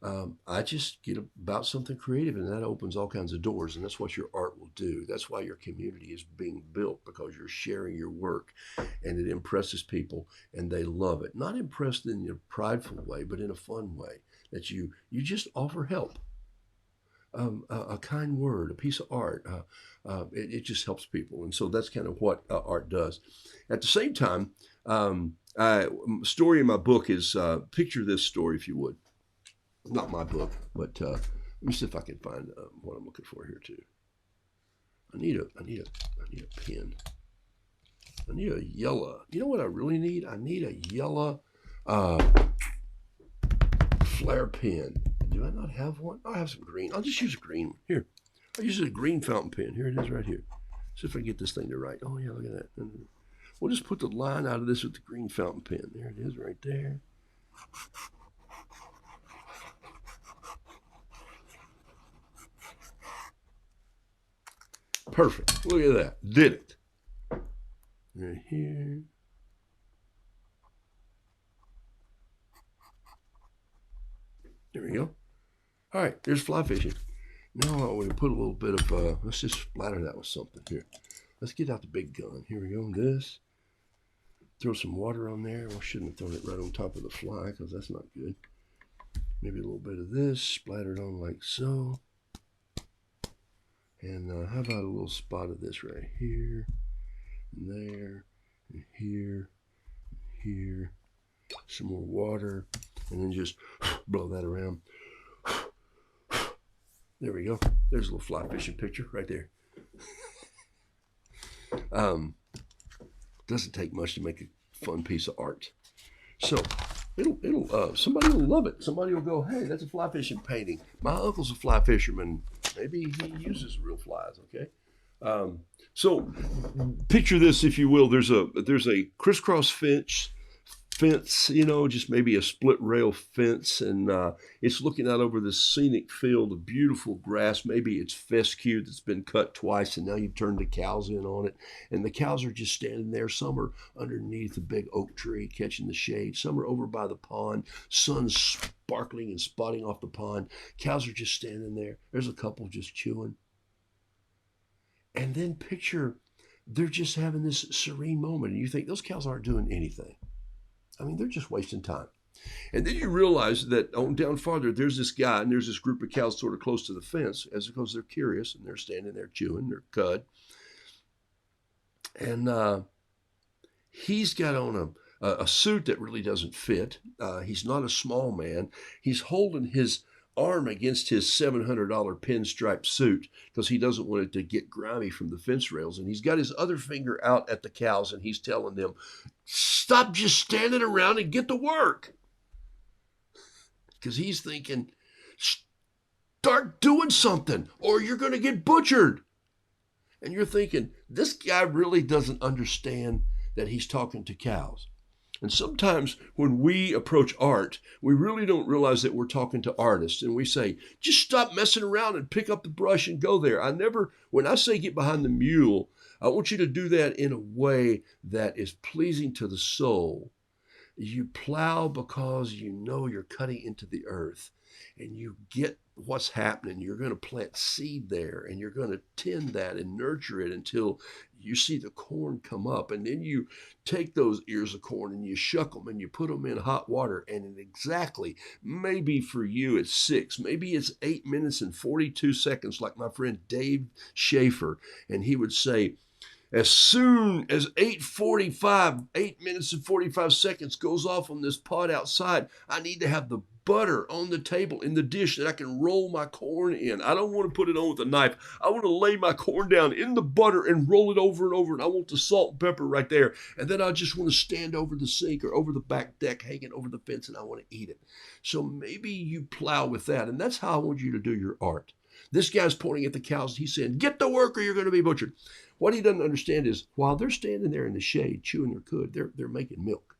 I just get about something creative, and that opens all kinds of doors. And that's what your art will do. That's why your community is being built, because you're sharing your work, and it impresses people, and they love it. Not impressed in a prideful way, but in a fun way. That you just offer help, a kind word, a piece of art. It just helps people, and so that's kind of what art does. At the same time, story in my book is picture this story, if you would. Not my book, but let me see if I can find what I'm looking for here too. I need a pen. I need a yellow. You know what I really need? I need a yellow. Flare pen. Do I not have one? I have some green. I'll just use a green one. Here. I'll use a green fountain pen. Here it is right here. See if I can get this thing to write. Oh, yeah, look at that. We'll just put the line out of this with the green fountain pen. There it is right there. Perfect. Look at that. Did it. Right here. There we go. All right, there's fly fishing. Now we put a little bit of, let's just splatter that with something here. Let's get out the big gun. Here we go, this. Throw some water on there. I shouldn't have thrown it right on top of the fly because that's not good. Maybe a little bit of this, splatter it on like so. And how about a little spot of this right here, and there, and here, and here. Some more water, and then just blow that around. There we go. There's a little fly fishing picture right there. Doesn't take much to make a fun piece of art. So it'll somebody will love it. Somebody will go, hey, that's a fly fishing painting. My uncle's a fly fisherman. Maybe he uses real flies. Okay. So picture this, if you will. There's a crisscross fence, just maybe a split rail fence, and it's looking out over this scenic field of beautiful grass. Maybe it's fescue that's been cut twice, and now you've turned the cows in on it, and the cows are just standing there. Some are underneath a big oak tree catching the shade. Some are over by the pond, sun's sparkling and spotting off the pond. Cows are just standing there. There's a couple just chewing. And then picture they're just having this serene moment, and you think those cows aren't doing anything. I mean, they're just wasting time. And then you realize that on down farther, there's this guy and there's this group of cows sort of close to the fence, as because they're curious and they're standing there chewing their cud. And he's got on a suit that really doesn't fit. He's not a small man. He's holding his arm against his $700 pinstripe suit because he doesn't want it to get grimy from the fence rails. And he's got his other finger out at the cows and he's telling them, stop just standing around and get to work. Because he's thinking, start doing something or you're going to get butchered. And you're thinking, this guy really doesn't understand that he's talking to cows. And sometimes when we approach art, we really don't realize that we're talking to artists. And we say, just stop messing around and pick up the brush and go there. When I say get behind the mule, I want you to do that in a way that is pleasing to the soul. You plow because you know you're cutting into the earth and you get what's happening. You're going to plant seed there and you're going to tend that and nurture it until you see the corn come up. And then you take those ears of corn and you shuck them and you put them in hot water. And in exactly, maybe for you it's 6, maybe it's 8 minutes and 42 seconds, like my friend Dave Schaefer. And he would say, as soon as 8:45, 8 minutes and 45 seconds goes off on this pot outside, I need to have the butter on the table in the dish that I can roll my corn in. I don't want to put it on with a knife. I want to lay my corn down in the butter and roll it over and over. And I want the salt and pepper right there. And then I just want to stand over the sink or over the back deck hanging over the fence and I want to eat it. So maybe you plow with that. And that's how I want you to do your art. This guy's pointing at the cows and he's saying, get to work or you're going to be butchered. What he doesn't understand is while they're standing there in the shade chewing their cud, they're making milk.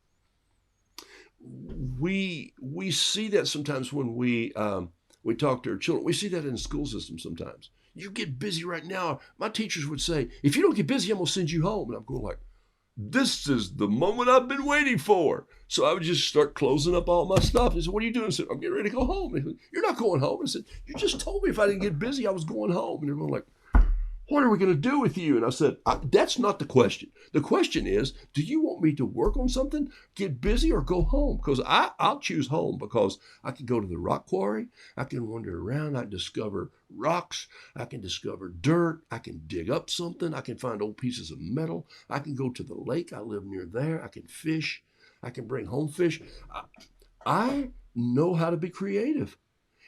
We see that sometimes when we talk to our children. We see that in the school system sometimes. You get busy right now. My teachers would say, if you don't get busy, I'm going to send you home. And I'm going like, this is the moment I've been waiting for. So I would just start closing up all my stuff. He said, what are you doing? I said, I'm getting ready to go home. He said, you're not going home. I said, you just told me if I didn't get busy, I was going home. And they're going like, what are we going to do with you? And I said, that's not the question. The question is, do you want me to work on something, get busy, or go home? Because I'll choose home because I can go to the rock quarry. I can wander around. I can discover rocks. I can discover dirt. I can dig up something. I can find old pieces of metal. I can go to the lake. I live near there. I can fish. I can bring home fish. I know how to be creative.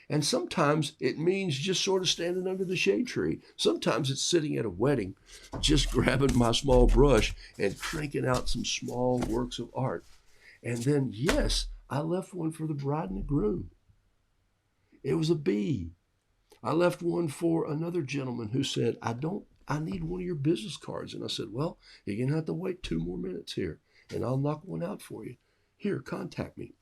And sometimes it means just sort of standing under the shade tree. Sometimes it's sitting at a wedding, just grabbing my small brush and cranking out some small works of art. And then, yes, I left one for the bride and the groom. It was a bee. I left one for another gentleman who said, I need one of your business cards. And I said, well, you're going to have to wait 2 more minutes here, and I'll knock one out for you. Here, contact me.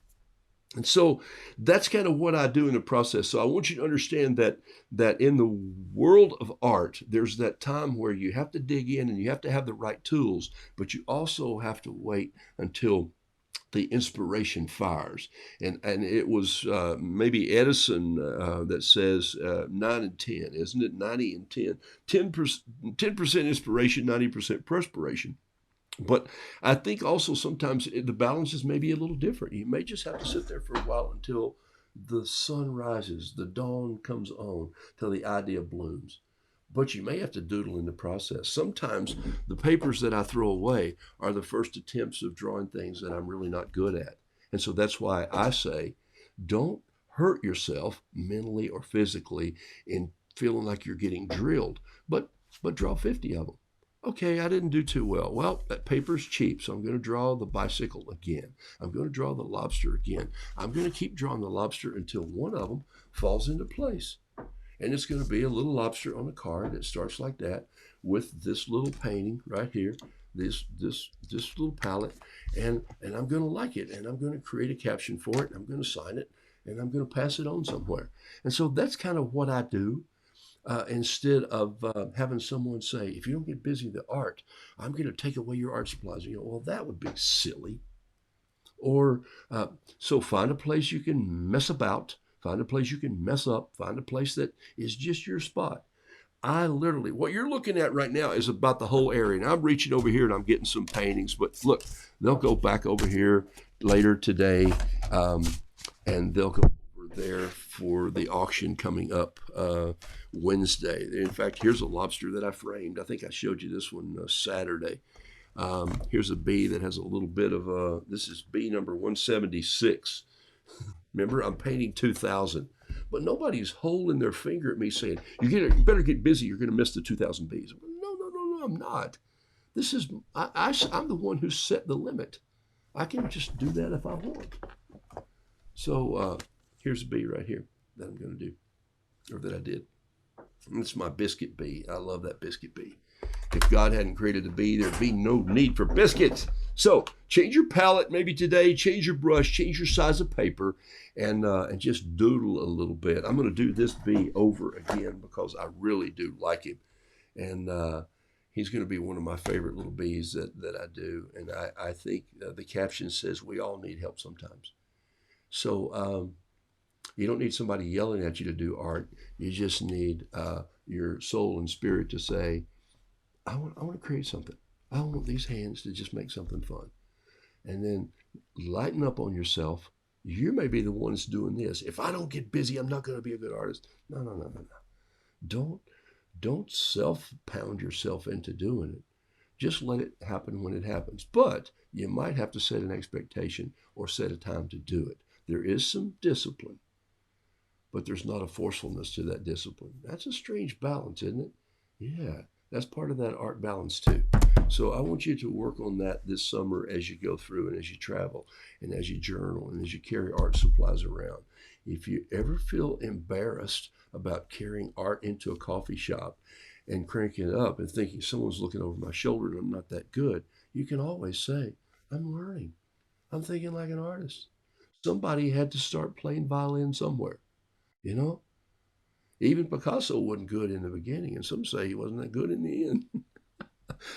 And so that's kind of what I do in the process. So I want you to understand that in the world of art, there's that time where you have to dig in and you have to have the right tools, but you also have to wait until the inspiration fires. And it was maybe Edison that says 9 and 10, isn't it? 90 and 10. 10% inspiration, 90% perspiration. But I think also sometimes the balance is maybe a little different. You may just have to sit there for a while until the sun rises, the dawn comes on, till the idea blooms. But you may have to doodle in the process. Sometimes the papers that I throw away are the first attempts of drawing things that I'm really not good at. And so that's why I say, don't hurt yourself mentally or physically in feeling like you're getting drilled, but draw 50 of them. Okay, I didn't do too well. Well, that paper's cheap, so I'm going to draw the bicycle again. I'm going to draw the lobster again. I'm going to keep drawing the lobster until one of them falls into place. And it's going to be a little lobster on a card that starts like that with this little painting right here, this little palette, and I'm going to like it, and I'm going to create a caption for it, and I'm going to sign it, and I'm going to pass it on somewhere. And so that's kind of what I do. Instead of having someone say, if you don't get busy with the art, I'm going to take away your art supplies. You know, well, that would be silly. Or so find a place you can mess about, find a place you can mess up, find a place that is just your spot. I literally, what you're looking at right now is about the whole area. And I'm reaching over here and I'm getting some paintings, but look, they'll go back over here later today, and they'll go over there for the auction coming up Wednesday. In fact, here's a lobster that I framed. I think I showed you this one Saturday. Here's a bee that has a little bit of this is bee number 176. Remember, I'm painting 2,000. But nobody's holding their finger at me saying, you better get busy, you're going to miss the 2,000 bees. No, I'm not. This is, I'm the one who set the limit. I can just do that if I want. So here's a bee right here that I'm going to do, or that I did. And it's my biscuit bee. I love that biscuit bee. If God hadn't created a bee, there'd be no need for biscuits. So change your palette maybe today, change your brush, change your size of paper, and just doodle a little bit. I'm going to do this bee over again because I really do like him. And he's going to be one of my favorite little bees that I do. And I think the caption says we all need help sometimes. So you don't need somebody yelling at you to do art. You just need your soul and spirit to say, I want to create something. I want these hands to just make something fun. And then lighten up on yourself. You may be the ones doing this. If I don't get busy, I'm not going to be a good artist. No. Don't self-pound yourself into doing it. Just let it happen when it happens. But you might have to set an expectation or set a time to do it. There is some discipline, but there's not a forcefulness to that discipline. That's a strange balance, isn't it? Yeah. That's part of that art balance too. So I want you to work on that this summer as you go through and as you travel and as you journal and as you carry art supplies around. If you ever feel embarrassed about carrying art into a coffee shop and cranking it up and thinking someone's looking over my shoulder and I'm not that good, you can always say, I'm learning. I'm thinking like an artist. Somebody had to start playing violin somewhere, you know? Even Picasso wasn't good in the beginning, and some say he wasn't that good in the end.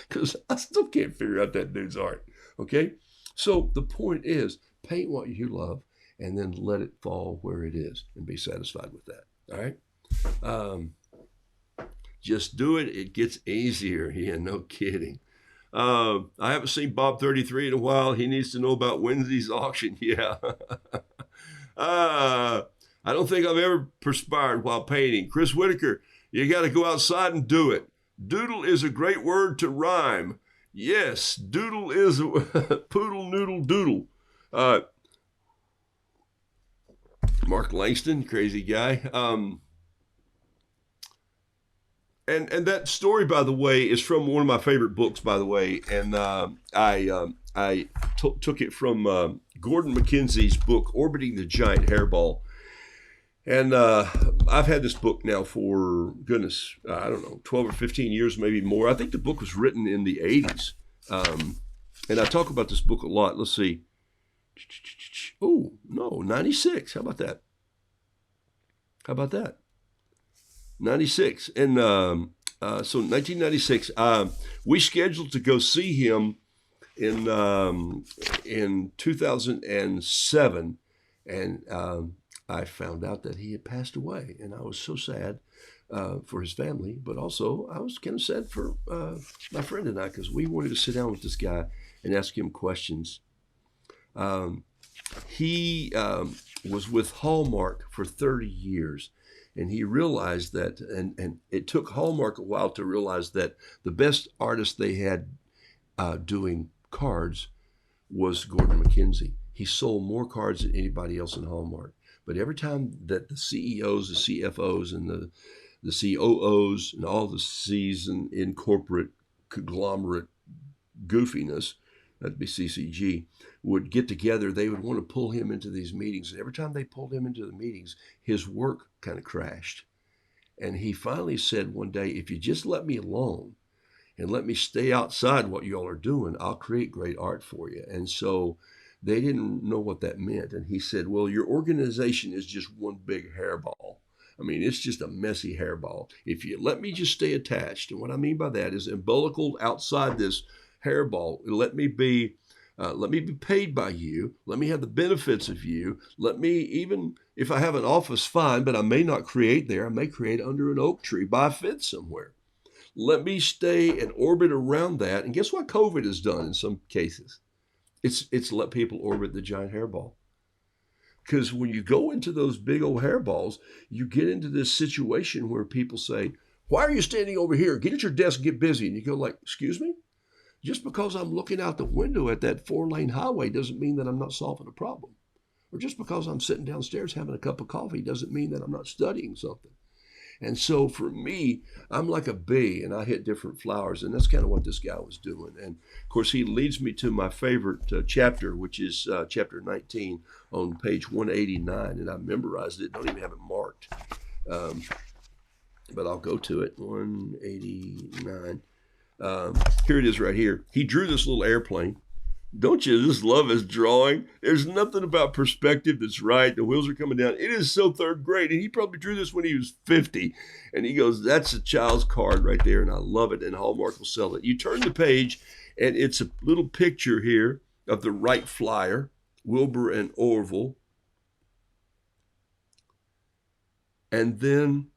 Because I still can't figure out that dude's art. Okay? So the point is, paint what you love, and then let it fall where it is, and be satisfied with that. All right? Just do it. It gets easier. Yeah, no kidding. I haven't seen Bob 33 in a while. He needs to know about Wednesday's auction. Yeah. I don't think I've ever perspired while painting. Chris Whitaker, you got to go outside and do it. Doodle is a great word to rhyme. Yes, doodle is a poodle noodle doodle. Mark Langston, crazy guy. And that story, by the way, is from one of my favorite books, by the way. And I took it from Gordon McKenzie's book, Orbiting the Giant Hairball. And I've had this book now for, goodness, I don't know, 12 or 15 years, maybe more. I think the book was written in the 80s. And I talk about this book a lot. Let's see. Oh, no, 96. How about that? 96. And so 1996, we scheduled to go see him in 2007. And I found out that he had passed away, and I was so sad for his family, but also I was kind of sad for my friend and I, because we wanted to sit down with this guy and ask him questions. He was with Hallmark for 30 years, and he realized that, and it took Hallmark a while to realize that the best artist they had doing cards was Gordon McKenzie. He sold more cards than anybody else in Hallmark. But every time that the CEOs, the CFOs, and the COOs, and all the C's in corporate conglomerate goofiness, that'd be CCG, would get together, they would want to pull him into these meetings. And every time they pulled him into the meetings, his work kind of crashed. And he finally said one day, if you just let me alone and let me stay outside what y'all are doing, I'll create great art for you. And so they didn't know what that meant. And he said, well, your organization is just one big hairball. I mean, it's just a messy hairball. If you let me just stay attached, and what I mean by that is umbilical outside this hairball, let me be Let me be paid by you. Let me have the benefits of you. Let me, even if I have an office, fine, but I may not create there. I may create under an oak tree by a fence somewhere. Let me stay and orbit around that. And guess what COVID has done in some cases? It's let people orbit the giant hairball. Because when you go into those big old hairballs, you get into this situation where people say, why are you standing over here? Get at your desk and get busy. And you go like, excuse me? Just because I'm looking out the window at that 4-lane highway doesn't mean that I'm not solving a problem. Or just because I'm sitting downstairs having a cup of coffee doesn't mean that I'm not studying something. And so for me, I'm like a bee and I hit different flowers. And that's kind of what this guy was doing. And of course, he leads me to my favorite chapter, which is chapter 19 on page 189. And I memorized it, don't even have it marked. But I'll go to it, 189. Here it is right here. He drew this little airplane. Don't you just love his drawing? There's nothing about perspective that's right. The wheels are coming down. It is so third grade. And he probably drew this when he was 50. And he goes, that's a child's card right there. And I love it. And Hallmark will sell it. You turn the page, and it's a little picture here of the Wright Flyer, Wilbur and Orville. And then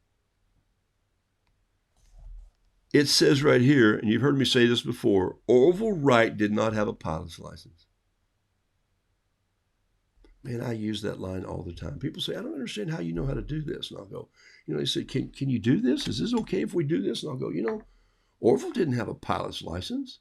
it says right here, and you've heard me say this before, Orville Wright did not have a pilot's license. Man, I use that line all the time. People say, I don't understand how you know how to do this. And I'll go, they say, can you do this? Is this okay if we do this? And I'll go, Orville didn't have a pilot's license.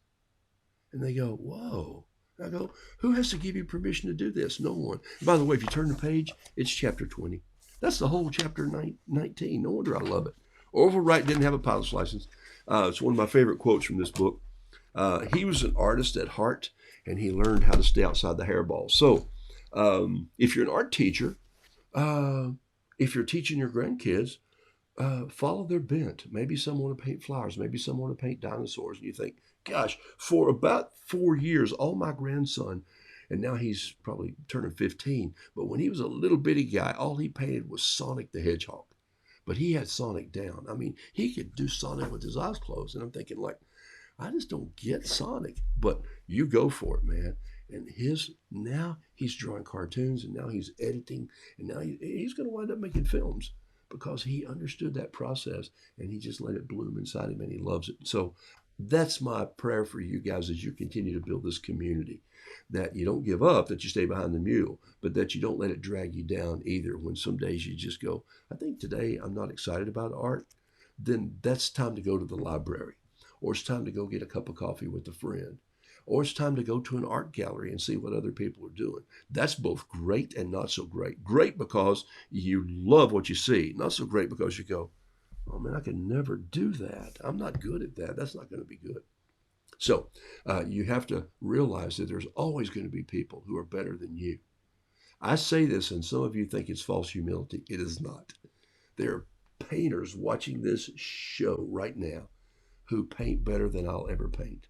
And they go, whoa. And I go, who has to give you permission to do this? No one. And by the way, if you turn the page, it's chapter 20. That's the whole chapter 19. No wonder I love it. Orville Wright didn't have a pilot's license. It's one of my favorite quotes from this book. He was an artist at heart, and he learned how to stay outside the hairball. So if you're an art teacher, if you're teaching your grandkids, follow their bent. Maybe some want to paint flowers. Maybe some want to paint dinosaurs. And you think, gosh, for about 4 years, all my grandson, and now he's probably turning 15, but when he was a little bitty guy, all he painted was Sonic the Hedgehog. But he had Sonic down. I mean, he could do Sonic with his eyes closed. And I'm thinking, like, I just don't get Sonic. But you go for it, man. And now he's drawing cartoons, and now he's editing, and now he's going to wind up making films because he understood that process, and he just let it bloom inside him, and he loves it. So that's my prayer for you guys as you continue to build this community, that you don't give up, that you stay behind the mule, but that you don't let it drag you down either. When some days you just go, I think today I'm not excited about art, then that's time to go to the library, or it's time to go get a cup of coffee with a friend, or it's time to go to an art gallery and see what other people are doing. That's both great and not so great. Great because you love what you see, not so great because you go, oh man, I can never do that. I'm not good at that. That's not going to be good. So you have to realize that there's always going to be people who are better than you. I say this, and some of you think it's false humility. It is not. There are painters watching this show right now who paint better than I'll ever paint.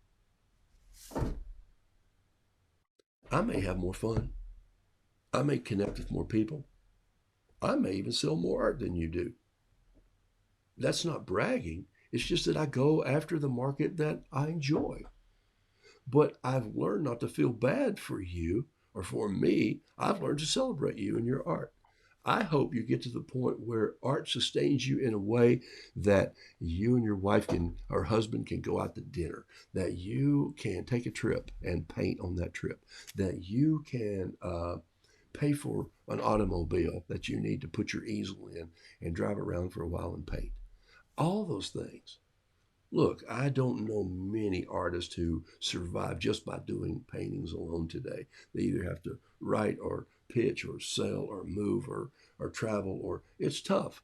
I may have more fun. I may connect with more people. I may even sell more art than you do. That's not bragging. It's just that I go after the market that I enjoy. But I've learned not to feel bad for you or for me. I've learned to celebrate you and your art. I hope you get to the point where art sustains you in a way that you and your wife or husband can go out to dinner, that you can take a trip and paint on that trip, that you can pay for an automobile that you need to put your easel in and drive around for a while and paint. All those things. Look, I don't know many artists who survive just by doing paintings alone today. They either have to write or pitch or sell or move or travel, or it's tough.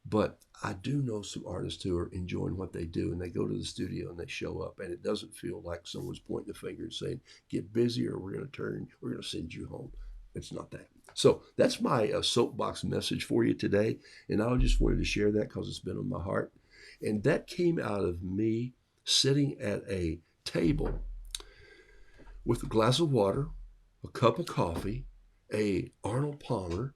But I do know some artists who are enjoying what they do, and they go to the studio and they show up, and it doesn't feel like someone's pointing the finger and saying, get busy or we're going to send you home. It's not that. So that's my soapbox message for you today. And I just wanted to share that because it's been on my heart. And that came out of me sitting at a table with a glass of water, a cup of coffee, a Arnold Palmer,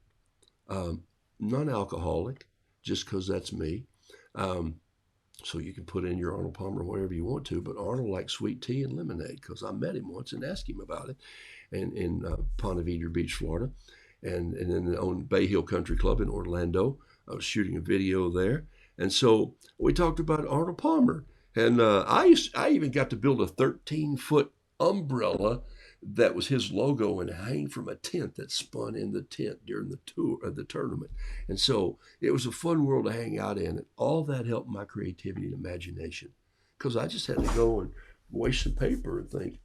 non-alcoholic, just because that's me, So you can put in your Arnold Palmer whatever you want to, but Arnold likes sweet tea and lemonade because I met him once and asked him about it, and in Ponte Vedra Beach, Florida, and then on Bay Hill Country Club in Orlando. I was shooting a video there, and so we talked about Arnold Palmer, and I even got to build a 13-foot umbrella that was his logo and hang from a tent that spun in the tent during the tour of the tournament. And so it was a fun world to hang out in. And all that helped my creativity and imagination because I just had to go and waste some paper and think,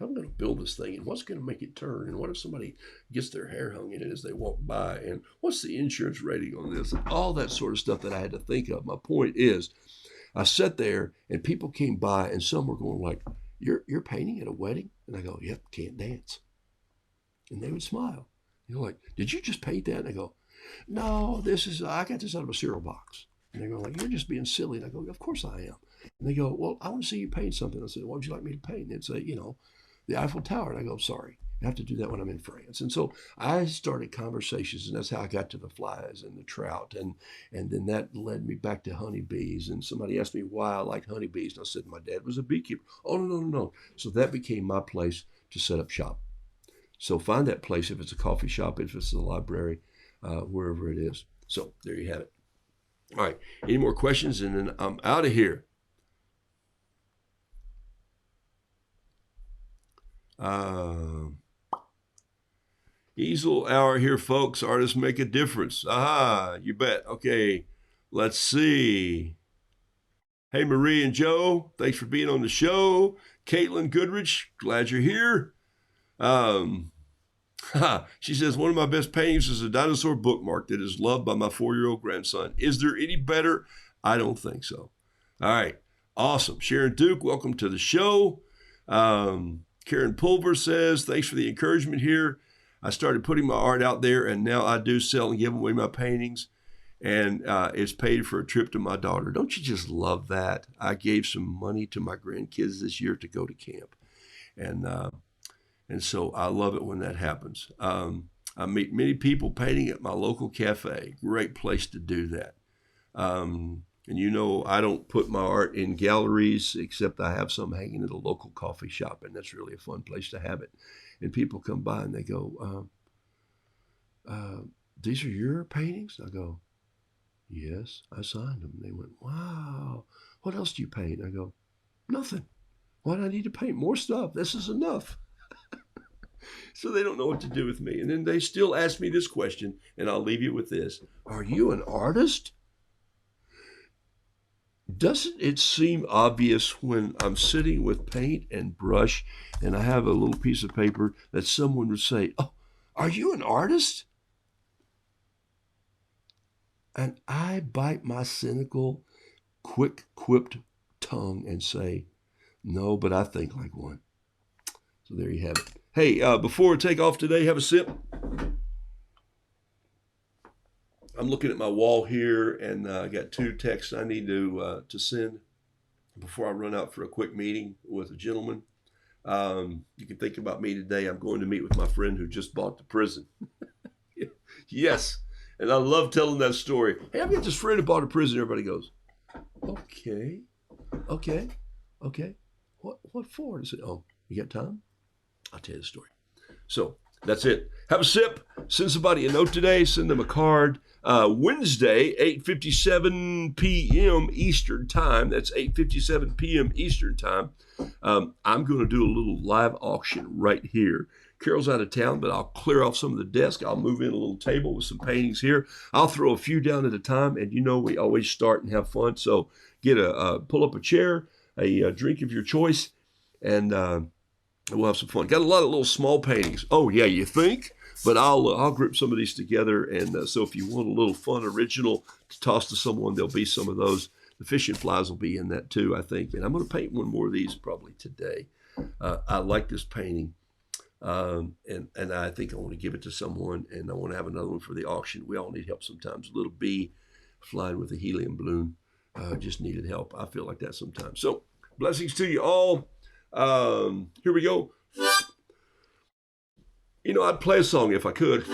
I'm going to build this thing, and what's going to make it turn? And what if somebody gets their hair hung in it as they walk by? And what's the insurance rating on this? And all that sort of stuff that I had to think of. My point is, I sat there and people came by and some were going like, you're painting at a wedding? And I go, yep, can't dance. And they would smile. You're like, did you just paint that? And I go, no, I got this out of a cereal box. And they go like, you're just being silly. And I go, of course I am. And they go, well, I want to see you paint something. I said, what would you like me to paint? And they'd say, the Eiffel Tower. And I go, sorry, I have to do that when I'm in France. And so I started conversations, and that's how I got to the flies and the trout. And then that led me back to honeybees. And somebody asked me why I liked honeybees. And I said, my dad was a beekeeper. Oh, no. So that became my place to set up shop. So find that place if it's a coffee shop, if it's a library, wherever it is. So there you have it. All right. Any more questions? And then I'm out of here. Easel hour here, folks. Artists make a difference. Aha, you bet. Okay, let's see. Hey, Marie and Joe, thanks for being on the show. Caitlin Goodrich, glad you're here. She says, one of my best paintings is a dinosaur bookmark that is loved by my 4-year-old grandson. Is there any better? I don't think so. All right, awesome. Sharon Duke, welcome to the show. Karen Pulver says, thanks for the encouragement here. I started putting my art out there, and now I do sell and give away my paintings, and it's paid for a trip to my daughter. Don't you just love that? I gave some money to my grandkids this year to go to camp, and so I love it when that happens. I meet many people painting at my local cafe. Great place to do that. And I don't put my art in galleries, except I have some hanging at a local coffee shop, and that's really a fun place to have it. And people come by and they go, these are your paintings? I go, yes, I signed them. And they went, wow, what else do you paint? I go, nothing. Why do I need to paint more stuff? This is enough. So they don't know what to do with me. And then they still ask me this question, and I'll leave you with this. Are you an artist? Doesn't it seem obvious when I'm sitting with paint and brush and I have a little piece of paper that someone would say, oh, are you an artist? And I bite my cynical, quick-quipped tongue and say, no, but I think like one. So there you have it. Hey, before we take off today, have a sip. I'm looking at my wall here, and I got 2 texts I need to send before I run out for a quick meeting with a gentleman. You can think about me today. I'm going to meet with my friend who just bought the prison. Yes, and I love telling that story. Hey, I've got this friend who bought a prison. Everybody goes, okay. What for? I said, oh, you got time? I'll tell you the story. So that's it. Have a sip. Send somebody a note today. Send them a card. Wednesday, 8:57 p.m. Eastern Time. That's 8:57 p.m. Eastern Time. I'm going to do a little live auction right here. Carol's out of town, but I'll clear off some of the desk. I'll move in a little table with some paintings here. I'll throw a few down at a time, and we always start and have fun. So pull up a chair, a drink of your choice, and we'll have some fun. Got a lot of little small paintings. Oh yeah, you think? But I'll group some of these together, and so if you want a little fun original to toss to someone, there'll be some of those. The fishing flies will be in that too, I think. And I'm going to paint one more of these probably today. I like this painting, and I think I want to give it to someone, and I want to have another one for the auction. We all need help sometimes. A little bee flying with a helium balloon just needed help. I feel like that sometimes. So blessings to you all. Here we go. I'd play a song if I could.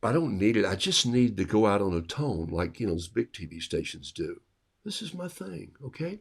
I don't need it. I just need to go out on a tone like, those big TV stations do. This is my thing, okay?